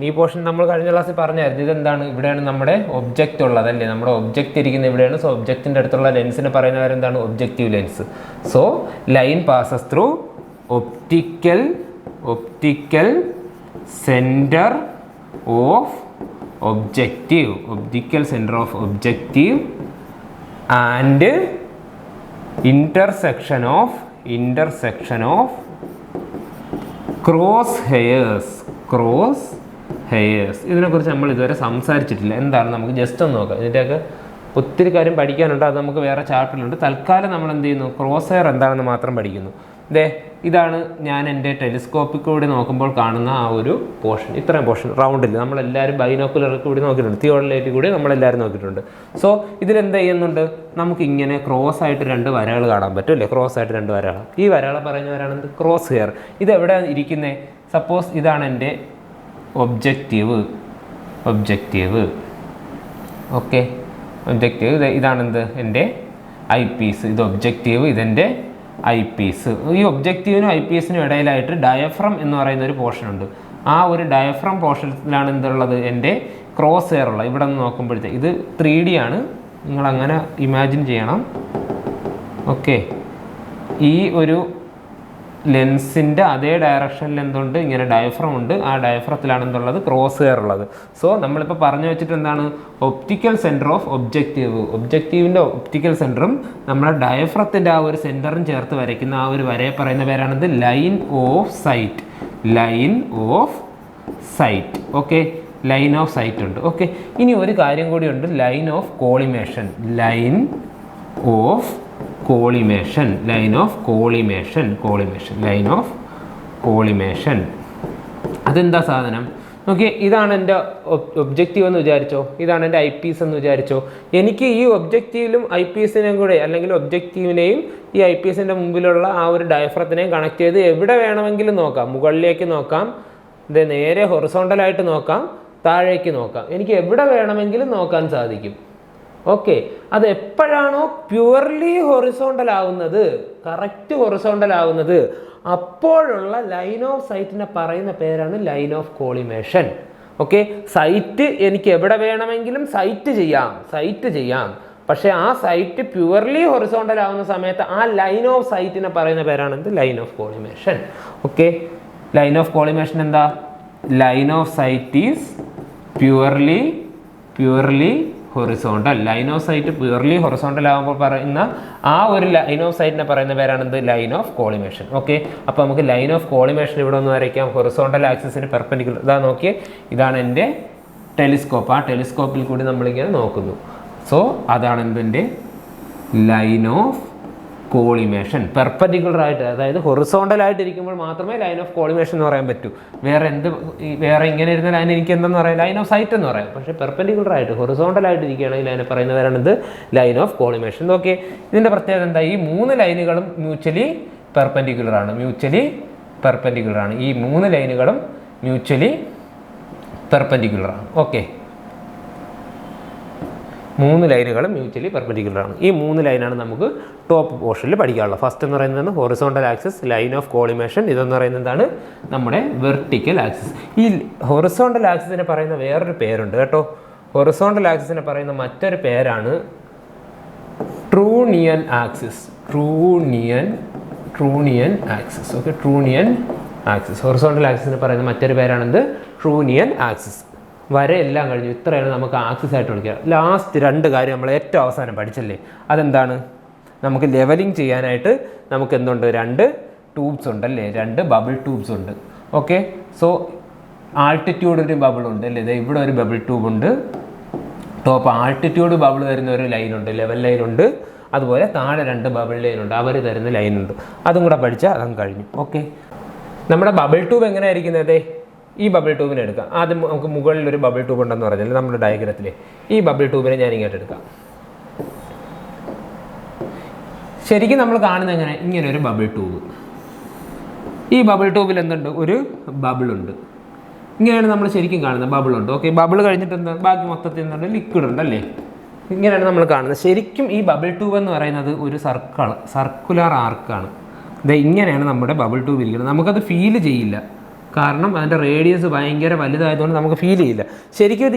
നമ്മൾ കഴിഞ്ഞ ക്ലാസ്സിൽ പറഞ്ഞായിരുന്നു. ഇതെന്താണ്? ഇവിടെയാണ് നമ്മുടെ ഒബ്ജക്റ്റ് ഉള്ളത് അല്ലേ? നമ്മുടെ ഒബ്ജക്റ്റ് ഇരിക്കുന്നത് ഇവിടെയാണ്. സോ ഒബ്ജക്റ്റിൻ്റെ അടുത്തുള്ള ലെൻസിനെ പറയുന്ന കാര്യം എന്താണ്? Objective lens. So line passes through optical centre of objective and intersection of cross heirs. ഇതിനെക്കുറിച്ച് നമ്മൾ ഇതുവരെ സംസാരിച്ചിട്ടില്ല. എന്താണ്? നമുക്ക് ജസ്റ്റ് ഒന്ന് നോക്കാം. ഇതിൻ്റെയൊക്കെ ഒത്തിരി കാര്യം പഠിക്കാനുണ്ട്. അത് നമുക്ക് വേറെ ചാപ്റ്ററിലുണ്ട്. തൽക്കാലം നമ്മൾ എന്ത് ചെയ്യുന്നു? ക്രോസ് ഹെയർ എന്താണെന്ന് മാത്രം പഠിക്കുന്നു. ഇതാണ് ഞാൻ എൻ്റെ ടെലിസ്കോപ്പിൽ കൂടി നോക്കുമ്പോൾ കാണുന്ന ആ ഒരു പോർഷൻ, ഇത്രയും പോർഷൻ റൗണ്ടിൽ നമ്മളെല്ലാവരും ബൈനോക്കുലറിൽ കൂടി നോക്കിയിട്ടുണ്ട്, തിയോഡലൈറ്റിൽ കൂടി നമ്മളെല്ലാവരും നോക്കിയിട്ടുണ്ട്. സോ ഇതിലെന്ത് ചെയ്യുന്നുണ്ട്, നമുക്കിങ്ങനെ ക്രോസ് ആയിട്ട് 2 വരകൾ കാണാൻ പറ്റും അല്ലേ, ക്രോസ് ആയിട്ട് 2 വരകൾ. ഈ വരകളെ പറയുന്നവരാണ് ക്രോസ് ഹെയർ. ഇതെവിടെ ഇരിക്കുന്നത്, സപ്പോസ് ഇതാണ് എൻ്റെ ഒബ്ജക്റ്റീവ്, ഓക്കെ, ഒബ്ജക്റ്റീവ് ഇതാണെന്ത് എൻ്റെ ഐ പീസ്, ഇത് ഒബ്ജക്റ്റീവ്, ഇതെൻ്റെ ഐ പീസ്. ഈ ഒബ്ജക്റ്റീവിനും ഐ പീസിനും ഇടയിലായിട്ട് ഡയഫ്രം എന്ന് പറയുന്ന ഒരു പോർഷൻ ഉണ്ട്. ആ ഒരു ഡയഫ്രം പോർഷനിലാണ് എന്തുള്ളത്, എൻ്റെ ക്രോസ് ഹെയർ ഉള്ളത്. ഇവിടെ നിന്ന് നോക്കുമ്പോഴത്തേക്ക് ഇത് 3D ആണ്, നിങ്ങളങ്ങനെ ഇമാജിൻ ചെയ്യണം. ഓക്കെ, ഈ ഒരു ലെൻസിൻ്റെ അതേ ഡയറക്ഷനിൽ എന്തുണ്ട്, ഇങ്ങനെ ഡയഫ്രം ഉണ്ട്. ആ ഡയഫ്രത്തിലാണ് എന്തുള്ളത്, ക്രോസ് ഹെയർ ഉള്ളത്. സോ നമ്മളിപ്പോൾ പറഞ്ഞു വെച്ചിട്ട് എന്താണ്, ഒപ്റ്റിക്കൽ സെൻറ്റർ ഓഫ് ഒബ്ജക്റ്റീവ്, ഒബ്ജക്റ്റീവിൻ്റെ ഒപ്റ്റിക്കൽ സെൻറ്ററും നമ്മുടെ ഡയഫ്രത്തിൻ്റെ ആ ഒരു സെൻറ്ററും ചേർത്ത് വരയ്ക്കുന്ന ആ ഒരു വരയെ പറയുന്ന പേരാണിത് line of sight, okay, line of sight ഉണ്ട്. ഓക്കെ, ഇനി ഒരു കാര്യം കൂടി ഉണ്ട്, line of collimation, line of collimation. അതെന്താ സാധനം, ഓക്കെ, ഇതാണ് എൻ്റെ ഒബ്ജക്റ്റീവ് എന്ന് വിചാരിച്ചോ, ഇതാണ് എൻ്റെ ഐ പീസ് എന്ന് വിചാരിച്ചോ. എനിക്ക് ഈ ഒബ്ജക്റ്റീവിലും ഐ പീസിനെയും കൂടെ, അല്ലെങ്കിൽ ഒബ്ജക്റ്റീവിനെയും ഈ ഐ പീസിൻ്റെ മുമ്പിലുള്ള ആ ഒരു ഡയഫ്രത്തിനെയും കണക്ട് ചെയ്ത് എവിടെ വേണമെങ്കിലും നോക്കാം, മുകളിലേക്ക് നോക്കാം, ഇത് നേരെ ഹൊറിസോണ്ടലായിട്ട് നോക്കാം, താഴേക്ക് നോക്കാം, എനിക്ക് എവിടെ വേണമെങ്കിലും നോക്കാൻ സാധിക്കും. ഓക്കെ, അത് എപ്പോഴാണോ പ്യുവർലി ഹൊറിസോണ്ടൽ ആവുന്നത്, കറക്റ്റ് ഹൊറിസോണ്ടൽ ആവുന്നത്, അപ്പോഴുള്ള ലൈൻ ഓഫ് സൈറ്റിനെ പറയുന്ന പേരാണ് line of collimation. Okay, sight എനിക്ക് എവിടെ വേണമെങ്കിലും സൈറ്റ് ചെയ്യാം, പക്ഷേ ആ സൈറ്റ് പ്യുവർലി ഹൊറിസോണ്ടൽ ആവുന്ന സമയത്ത് ആ ലൈൻ ഓഫ് സൈറ്റിനെ പറയുന്ന പേരാണ് എന്ത്, line of collimation. Okay, line of collimation എന്താ, line of sight is purely horizontal. Line of sight purely horizontal ആകുമ്പോൾ പറയുന്ന ആ ഒരു ലൈൻ ഓഫ് സൈറ്റിനെ പറയുന്ന പേരാണെന്ത്, ലൈൻ ഓഫ് കോളിമേഷൻ. ഓക്കെ, അപ്പോൾ നമുക്ക് ലൈൻ ഓഫ് കോളിമേഷൻ ഇവിടെ ഒന്ന് വരയ്ക്കാം, ഹൊറിസോണ്ടൽ ആക്സിസിന് പെർപെൻഡിക്കുലർ. ഇതാ നോക്കിയേ, ഇതാണ് എൻ്റെ ടെലിസ്കോപ്പ്, ആ ടെലിസ്കോപ്പിൽ കൂടി നമ്മളിങ്ങനെ നോക്കുന്നു. സോ അതാണ് എന്തിൻ്റെ ലൈൻ ഓഫ് കോളിമേഷൻ, പെർപെൻഡിക്കുലർ ആയിട്ട്, അതായത് ഹൊറിസോണ്ടൽ ആയിട്ട് ഇരിക്കുമ്പോൾ മാത്രമേ ലൈൻ ഓഫ് കോളിമേഷൻ എന്ന് പറയാൻ പറ്റൂ. വേറെ ഇങ്ങനെ ഇരുന്ന ലൈൻ എനിക്ക് എന്തെന്ന് പറയാം, ലൈൻ ഓഫ് സൈറ്റ് എന്ന് പറയാം. പക്ഷേ പെർപെൻഡിക്കുലർ ആയിട്ട് ഹൊറിസോണ്ടൽ ആയിട്ട് ഇരിക്കുകയാണെങ്കിൽ അതിനെ പറയുന്നവരാണ് ഇത് ലൈൻ ഓഫ് കോളിമേഷൻ. ഓക്കെ, ഇതിൻ്റെ പ്രത്യേകത എന്താ, ഈ 3 ലൈനുകളും മ്യൂച്വലി പെർപെൻഡിക്കുലർ ആണ്, ഈ 3 ലൈനുകളും മ്യൂച്വലി പെർപെൻഡിക്കുലർ ആണ്. ഓക്കെ, 3 ലൈനുകളും മ്യൂച്വലി പെർപെൻഡിക്കുലർ ആണ്. ഈ 3 ലൈനാണ് നമുക്ക് ടോപ്പ് പോർഷനിൽ പഠിക്കാനുള്ളത്. ഫസ്റ്റ് എന്ന് പറയുന്നത് horizontal axis, line of collimation. ഇതെന്ന് പറയുന്നത് എന്താണ്, നമ്മുടെ വെർട്ടിക്കൽ ആക്സിസ്. ഈ ഹൊറിസോണ്ടൽ ആക്സിസിനെ പറയുന്ന വേറൊരു പേരുണ്ട് കേട്ടോ. ഹൊറിസോണ്ടൽ ആക്സിസിനെ പറയുന്ന മറ്റൊരു പേരാണ് trunnion axis. Okay, trunnion axis. Horizontal ആക്സിസിനെ പറയുന്ന മറ്റൊരു പേരാണെന്ത്, ട്രൂണിയൻ ആക്സിസ്. വരയെല്ലാം കഴിഞ്ഞു, ഇത്രയാണ് നമുക്ക് ആക്സിസ് ആയിട്ട് വിളിക്കുക. ലാസ്റ്റ് 2 കാര്യം നമ്മൾ ഏറ്റവും അവസാനം പഠിച്ചല്ലേ, അതെന്താണ്, നമുക്ക് ലെവലിംഗ് ചെയ്യാനായിട്ട് നമുക്ക് എന്തുണ്ട്, 2 ട്യൂബ്സ് ഉണ്ടല്ലേ, 2 ബബിൾ ട്യൂബ്സ് ഉണ്ട്. ഓക്കെ, സോ ആൾട്ടിറ്റ്യൂഡ് ഒരു ബബിൾ ഉണ്ട് അല്ലേ, ഇവിടെ ഒരു ബബിൾ ട്യൂബ് ഉണ്ട്, ടോപ്പ് ആൾട്ടിറ്റ്യൂഡ് ബബിൾ തരുന്ന ഒരു ലൈനുണ്ട്, ലെവൽ ലൈനുണ്ട്, അതുപോലെ താഴെ 2 ബബിൾ ലൈനുണ്ട്, അവർ തരുന്ന ലൈനുണ്ട്. അതും കൂടെ പഠിച്ചാൽ അതങ്ങ് കഴിഞ്ഞു. ഓക്കെ, നമ്മുടെ ബബിൾ ട്യൂബ് എങ്ങനെയായിരിക്കുന്നത്, ഈ ബബിൾ ട്യൂബിനെ എടുക്കാം. ആദ്യം നമുക്ക് മുകളിൽ ഒരു ബബിൾ ട്യൂബ് ഉണ്ടെന്ന് പറഞ്ഞാൽ നമ്മുടെ ഡയഗ്രത്തിൽ ഈ ബബിൾ ട്യൂബിനെ ഞാൻ ഇങ്ങോട്ട് എടുക്കാം. ശരിക്കും നമ്മൾ കാണുന്നത് എങ്ങനെ, ഇങ്ങനെ ഒരു ബബിൾ ട്യൂബ്, ഈ ബബിൾ ട്യൂബിൽ എന്തുണ്ട്, ഒരു ബബിളുണ്ട്. ഇങ്ങനെയാണ് നമ്മൾ ശരിക്കും കാണുന്നത്, ബബിളുണ്ട്. ഓക്കെ, ബബിൾ കഴിഞ്ഞിട്ട് എന്താ, ബാക്കി മൊത്തത്തിൽ എന്തുണ്ട്, ലിക്വിഡ് ഉണ്ടല്ലേ, ഇങ്ങനെയാണ് നമ്മൾ കാണുന്നത്. ശരിക്കും ഈ ബബിൾ ട്യൂബ് എന്ന് പറയുന്നത് ഒരു സർക്കുലർ ആർക്കാണ്. ഇങ്ങനെയാണ് നമ്മുടെ ബബിൾ ട്യൂബ് ഇരിക്കുന്നത്. നമുക്കത് ഫീൽ ചെയ്യില്ല, കാരണം അതിൻ്റെ റേഡിയസ് ഭയങ്കര വലുതായതുകൊണ്ട് നമുക്ക് ഫീൽ ചെയ്യില്ല. ശരിക്കും ഇത്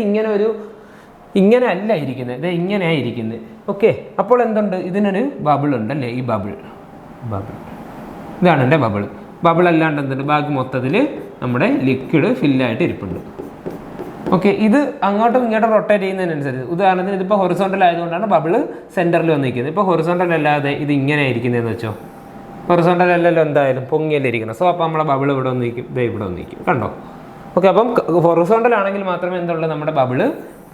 ഇങ്ങനെ അല്ല ഇരിക്കുന്നത്, ഇങ്ങനെയാണ് ഇരിക്കുന്നത്. ഓക്കെ, അപ്പോൾ എന്തുണ്ട്, ഇതിനൊരു ബബിൾ ഉണ്ടല്ലേ, ഈ ബബിൾ ഇതാണ് എൻ്റെ ബബിൾ അല്ലാണ്ട് എന്തുണ്ട്, ബാക്കി മൊത്തത്തിൽ നമ്മുടെ ലിക്വിഡ് ഫില്ലായിട്ട് ഇരിപ്പുണ്ട്. ഓക്കെ, ഇത് അങ്ങോട്ടും ഇങ്ങോട്ടും റൊട്ടേറ്റ് ചെയ്യുന്നതിനനുസരിച്ച്, ഉദാഹരണത്തിന് ഇതിപ്പോൾ ഹൊറിസോണ്ടൽ ആയതുകൊണ്ടാണ് ബബിൾ സെൻറ്ററിൽ വന്നിരിക്കുന്നത്. ഇപ്പോൾ ഹൊറിസോണ്ടൽ അല്ലാതെ ഇത് ഇങ്ങനെ ഇരിക്കുന്നതെന്ന് വെച്ചോ, ഹൊറിസോണ്ടൽ അല്ലല്ലോ, എന്തായാലും പൊങ്ങിയല്ലേ ഇരിക്കണം. സോ അപ്പോൾ നമ്മളെ ബബിൾ ഇവിടെ വന്നിരിക്കും, ഇവിടെ വന്നിരിക്കും, കണ്ടോ. ഓക്കെ, അപ്പം ഹൊറിസോണ്ടൽ ആണെങ്കിൽ മാത്രമേ എന്തുള്ളൂ, നമ്മുടെ ബബിൾ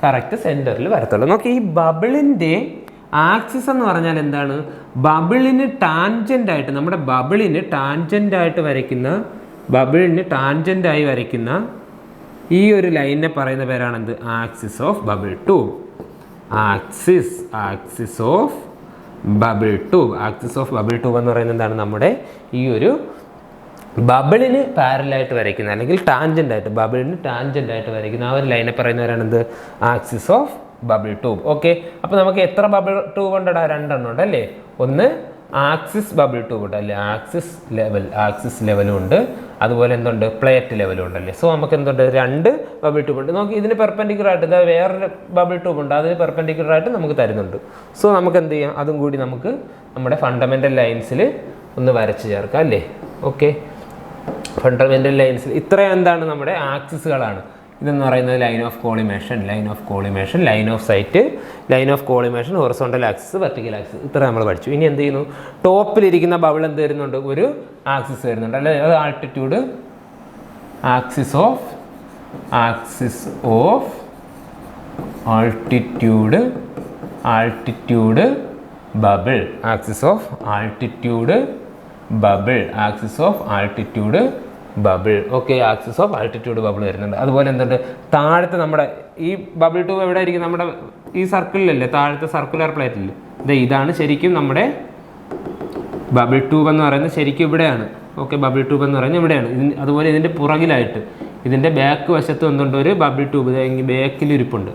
കറക്റ്റ് സെൻറ്ററിൽ വരത്തുള്ളൂ. നോക്കി, ഈ ബബിളിൻ്റെ ആക്സിസ് എന്ന് പറഞ്ഞാൽ എന്താണ്? ബബിളിന് ടാൻജൻ്റ് ആയിട്ട്, നമ്മുടെ ബബിളിന് ടാൻജൻ്റ് ആയിട്ട് വരയ്ക്കുന്ന, ബബിളിന് ടാൻജൻ്റ് ആയി വരയ്ക്കുന്ന ഈ ഒരു ലൈനിനെ പറയുന്ന പേരാണ് എന്ത്? Axis of bubble tube. Axis of bubble tube. Axis of bubble tube എന്ന് പറയുന്നത് എന്താണ്? നമ്മുടെ ഈ ഒരു ബബിളിന് പാരലായിട്ട് വരയ്ക്കുന്ന, അല്ലെങ്കിൽ ടാൻജൻ്റ് ആയിട്ട്, ബബിളിന് ടാൻജൻ്റ് ആയിട്ട് വരയ്ക്കുന്ന ആ ഒരു ലൈനെ പറയുന്നവരാണ് എന്ത്? Axis of bubble tube. Okay, അപ്പോൾ നമുക്ക് എത്ര ബബിൾ ട്യൂബ് ഉണ്ടടാ? 2 എണ്ണം ഉണ്ട് അല്ലേ? ഒന്ന് ആക്സിസ് ബബിൾ ട്യൂബ് ഉണ്ട് അല്ലേ? ആക്സിസ് ലെവലും ഉണ്ട്, അതുപോലെ എന്തുണ്ട്? പ്ലേറ്റ് ലെവലും ഉണ്ടല്ലേ? സോ നമുക്ക് എന്തുണ്ട്? 2 ബബിൾ ട്യൂബ് ഉണ്ട്. നോക്കി, ഇതിന് പെർപെൻഡിക്കുലർ ആയിട്ട് ഇതാ വേറൊരു ബബിൾ ട്യൂബ് ഉണ്ട്, അതിന് പെർപെൻഡിക്കുലർ ആയിട്ട് നമുക്ക് തരുന്നുണ്ട്. സോ നമുക്ക് എന്ത് ചെയ്യാം? അതും കൂടി നമുക്ക് നമ്മുടെ ഫണ്ടമെൻ്റൽ ലൈൻസിൽ ഒന്ന് വരച്ച് ചേർക്കാം അല്ലേ? ഓക്കെ, ഫണ്ടമെൻ്റൽ ലൈൻസിൽ ഇത്രയും എന്താണ്? നമ്മുടെ ആക്സിസുകളാണ്. ഇതെന്ന് പറയുന്നത് line of collimation, line of sight, line of collimation, horizontal axis, vertical axis, ഇത്ര നമ്മൾ പഠിച്ചു. ഇനി എന്ത് ചെയ്യുന്നു? ടോപ്പിലിരിക്കുന്ന ബബിൾ എന്ത് വരുന്നുണ്ട്? ഒരു ആക്സിസ് വരുന്നുണ്ട് അല്ലേ? അത് altitude, axis of altitude bubble, axis of altitude bubble. Okay, axis of altitude bubble വരുന്നുണ്ട്. അതുപോലെ എന്തുണ്ട്? താഴത്തെ നമ്മുടെ ഈ ബബിൾ ട്യൂബ് എവിടെ ആയിരിക്കും? നമ്മുടെ ഈ സർക്കിളിലല്ലേ? താഴത്തെ സർക്കുലർ പ്ലേറ്റിൽ. ഇതാണ് ശരിക്കും നമ്മുടെ ബബിൾ ട്യൂബ് എന്ന് പറയുന്നത്, ശരിക്കും ഇവിടെയാണ്. ഓക്കെ, ബബിൾ ട്യൂബ് എന്ന് പറയുന്നത് ഇവിടെയാണ്. അതുപോലെ ഇതിൻ്റെ പുറകിലായിട്ട്, ഇതിൻ്റെ ബാക്ക് വശത്ത് എന്തുണ്ട്? ഒരു ബബിൾ ട്യൂബ് ബാക്കിൽ ഇരിപ്പുണ്ട്.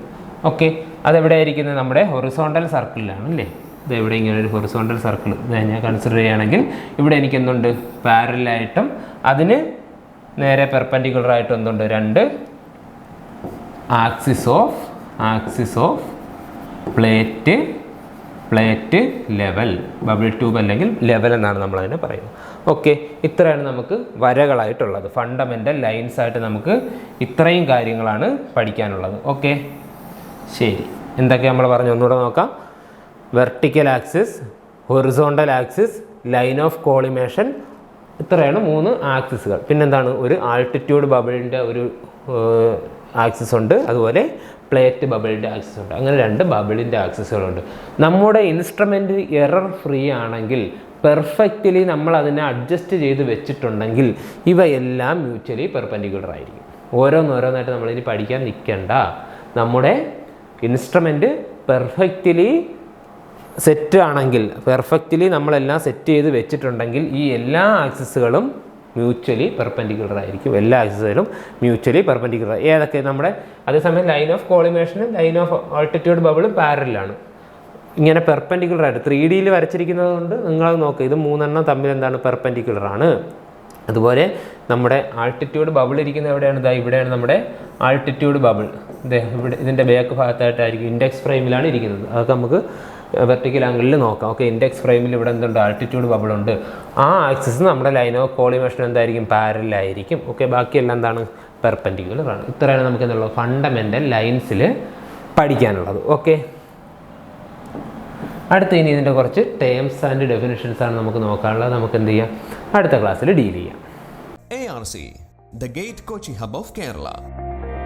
ഓക്കെ, അതെവിടെ ആയിരിക്കുന്നത്? നമ്മുടെ ഹൊറിസോണ്ടൽ സർക്കിളിലാണ് അല്ലേ? ഇത് എവിടെ ഇങ്ങനെ ഒരു ഹൊറിസോണ്ടൽ സർക്കിൾ ഞാൻ കൺസിഡർ ചെയ്യുകയാണെങ്കിൽ ഇവിടെ എനിക്ക് എന്തുണ്ട്? പാരലായിട്ടും അതിന് നേരെ പെർപെൻഡിക്കുലർ ആയിട്ട് എന്തുണ്ട്? 2 axis of plate level, bubble tube അല്ലെങ്കിൽ ലെവൽ എന്നാണ് നമ്മളതിനെ പറയുന്നത്. ഓക്കെ, ഇത്രയാണ് നമുക്ക് വരകളായിട്ടുള്ളത്. ഫണ്ടമെൻ്റൽ ലൈൻസ് ആയിട്ട് നമുക്ക് ഇത്രയും കാര്യങ്ങളാണ് പഠിക്കാനുള്ളത്. ഓക്കെ, ശരി. എന്തൊക്കെ നമ്മൾ പറഞ്ഞു? ഒന്നുകൂടെ നോക്കാം. Vertical axis, horizontal axis, line of collimation, ഇത്രയാണ് 3 ആക്സിസുകൾ. പിന്നെന്താണ്? ഒരു ആൾട്ടിറ്റ്യൂഡ് ബബിളിൻ്റെ ഒരു ആക്സിസ് ഉണ്ട്, അതുപോലെ പ്ലേറ്റ് ബബിളിൻ്റെ ആക്സിസ് ഉണ്ട്. അങ്ങനെ 2 ബബിളിൻ്റെ ആക്സിസുകളുണ്ട്. നമ്മുടെ ഇൻസ്ട്രുമെൻറ്റ് എറർ ഫ്രീ ആണെങ്കിൽ, പെർഫെക്റ്റ്ലി നമ്മൾ അതിനെ അഡ്ജസ്റ്റ് ചെയ്ത് വെച്ചിട്ടുണ്ടെങ്കിൽ ഇവയെല്ലാം മ്യൂച്വലി പെർപെൻഡിക്കുലർ ആയിരിക്കും. ഓരോന്നോരോന്നായിട്ട് നമ്മളിനി പഠിക്കാൻ നിൽക്കണ്ട. നമ്മുടെ ഇൻസ്ട്രുമെൻറ്റ് പെർഫെക്റ്റ്ലി സെറ്റ് ആണെങ്കിൽ, പെർഫെക്റ്റ്ലി നമ്മളെല്ലാം സെറ്റ് ചെയ്ത് വെച്ചിട്ടുണ്ടെങ്കിൽ ഈ എല്ലാ ആക്സിസുകളും മ്യൂച്വലി പെർപെൻഡിക്കുലർ ആയിരിക്കും. എല്ലാ ആക്സിസുകളും മ്യൂച്വലി പെർപെൻഡിക്കുലർ. ഏതൊക്കെ? നമ്മുടെ അതേസമയം ലൈൻ ഓഫ് കോളിമേഷനും ലൈൻ ഓഫ് ആൾട്ടിറ്റ്യൂഡ് ബബിളും പാരലാണ്. ഇങ്ങനെ പെർപെൻഡിക്കുലർ ആയിട്ട് 3Dയിൽ വരച്ചിരിക്കുന്നത് കൊണ്ട് നിങ്ങളത് നോക്കുക, ഇത് 3 എണ്ണം തമ്മിൽ എന്താണ്? പെർപെൻഡിക്കുലർ ആണ്. അതുപോലെ നമ്മുടെ ആൾട്ടിറ്റ്യൂഡ് ബബിൾ ഇരിക്കുന്നത് എവിടെയാണ്? ഇവിടെയാണ് നമ്മുടെ ആൾട്ടിറ്റ്യൂഡ് ബബിൾ. ഇവിടെ ഇതിൻ്റെ ബാക്ക് ഭാഗത്തായിട്ടായിരിക്കും, ഇൻഡെക്സ് ഫ്രെയിമിലാണ് ഇരിക്കുന്നത്. അതൊക്കെ നമുക്ക് വെർട്ടിക്കൽ ആംഗിളിൽ നോക്കാം. ഓക്കെ, ഇൻഡെക്സ് ഫ്രെയിമിൽ ഇവിടെ എന്തുണ്ട്? ആൾട്ടിറ്റ്യൂഡ് ബബിൾ ഉണ്ട്. ആ ആക്സിസ് നമ്മുടെ ലൈൻ ഓഫ് കോളിമേഷൻ എന്തായിരിക്കും? പാരലായിരിക്കും. ഓക്കെ, ബാക്കിയെല്ലാം എന്താണ്? പെർപെൻഡിക്കുലർ ആണ്. ഇത്രയാണ് നമുക്ക് എന്തുള്ളത്? ഫണ്ടമെൻ്റൽ ലൈൻസിൽ പഠിക്കാനുള്ളത്. ഓക്കെ, അടുത്ത ഇനി ഇതിൻ്റെ കുറച്ച് ടേംസ് ആൻഡ് ഡെഫിനിഷൻസ് ആണ് നമുക്ക് നോക്കാനുള്ളത്. നമുക്ക് എന്ത് ചെയ്യാം? അടുത്ത ക്ലാസ്സിൽ ഡീൽ ചെയ്യാം. ARC, the Gate Kochi Hub of Kerala.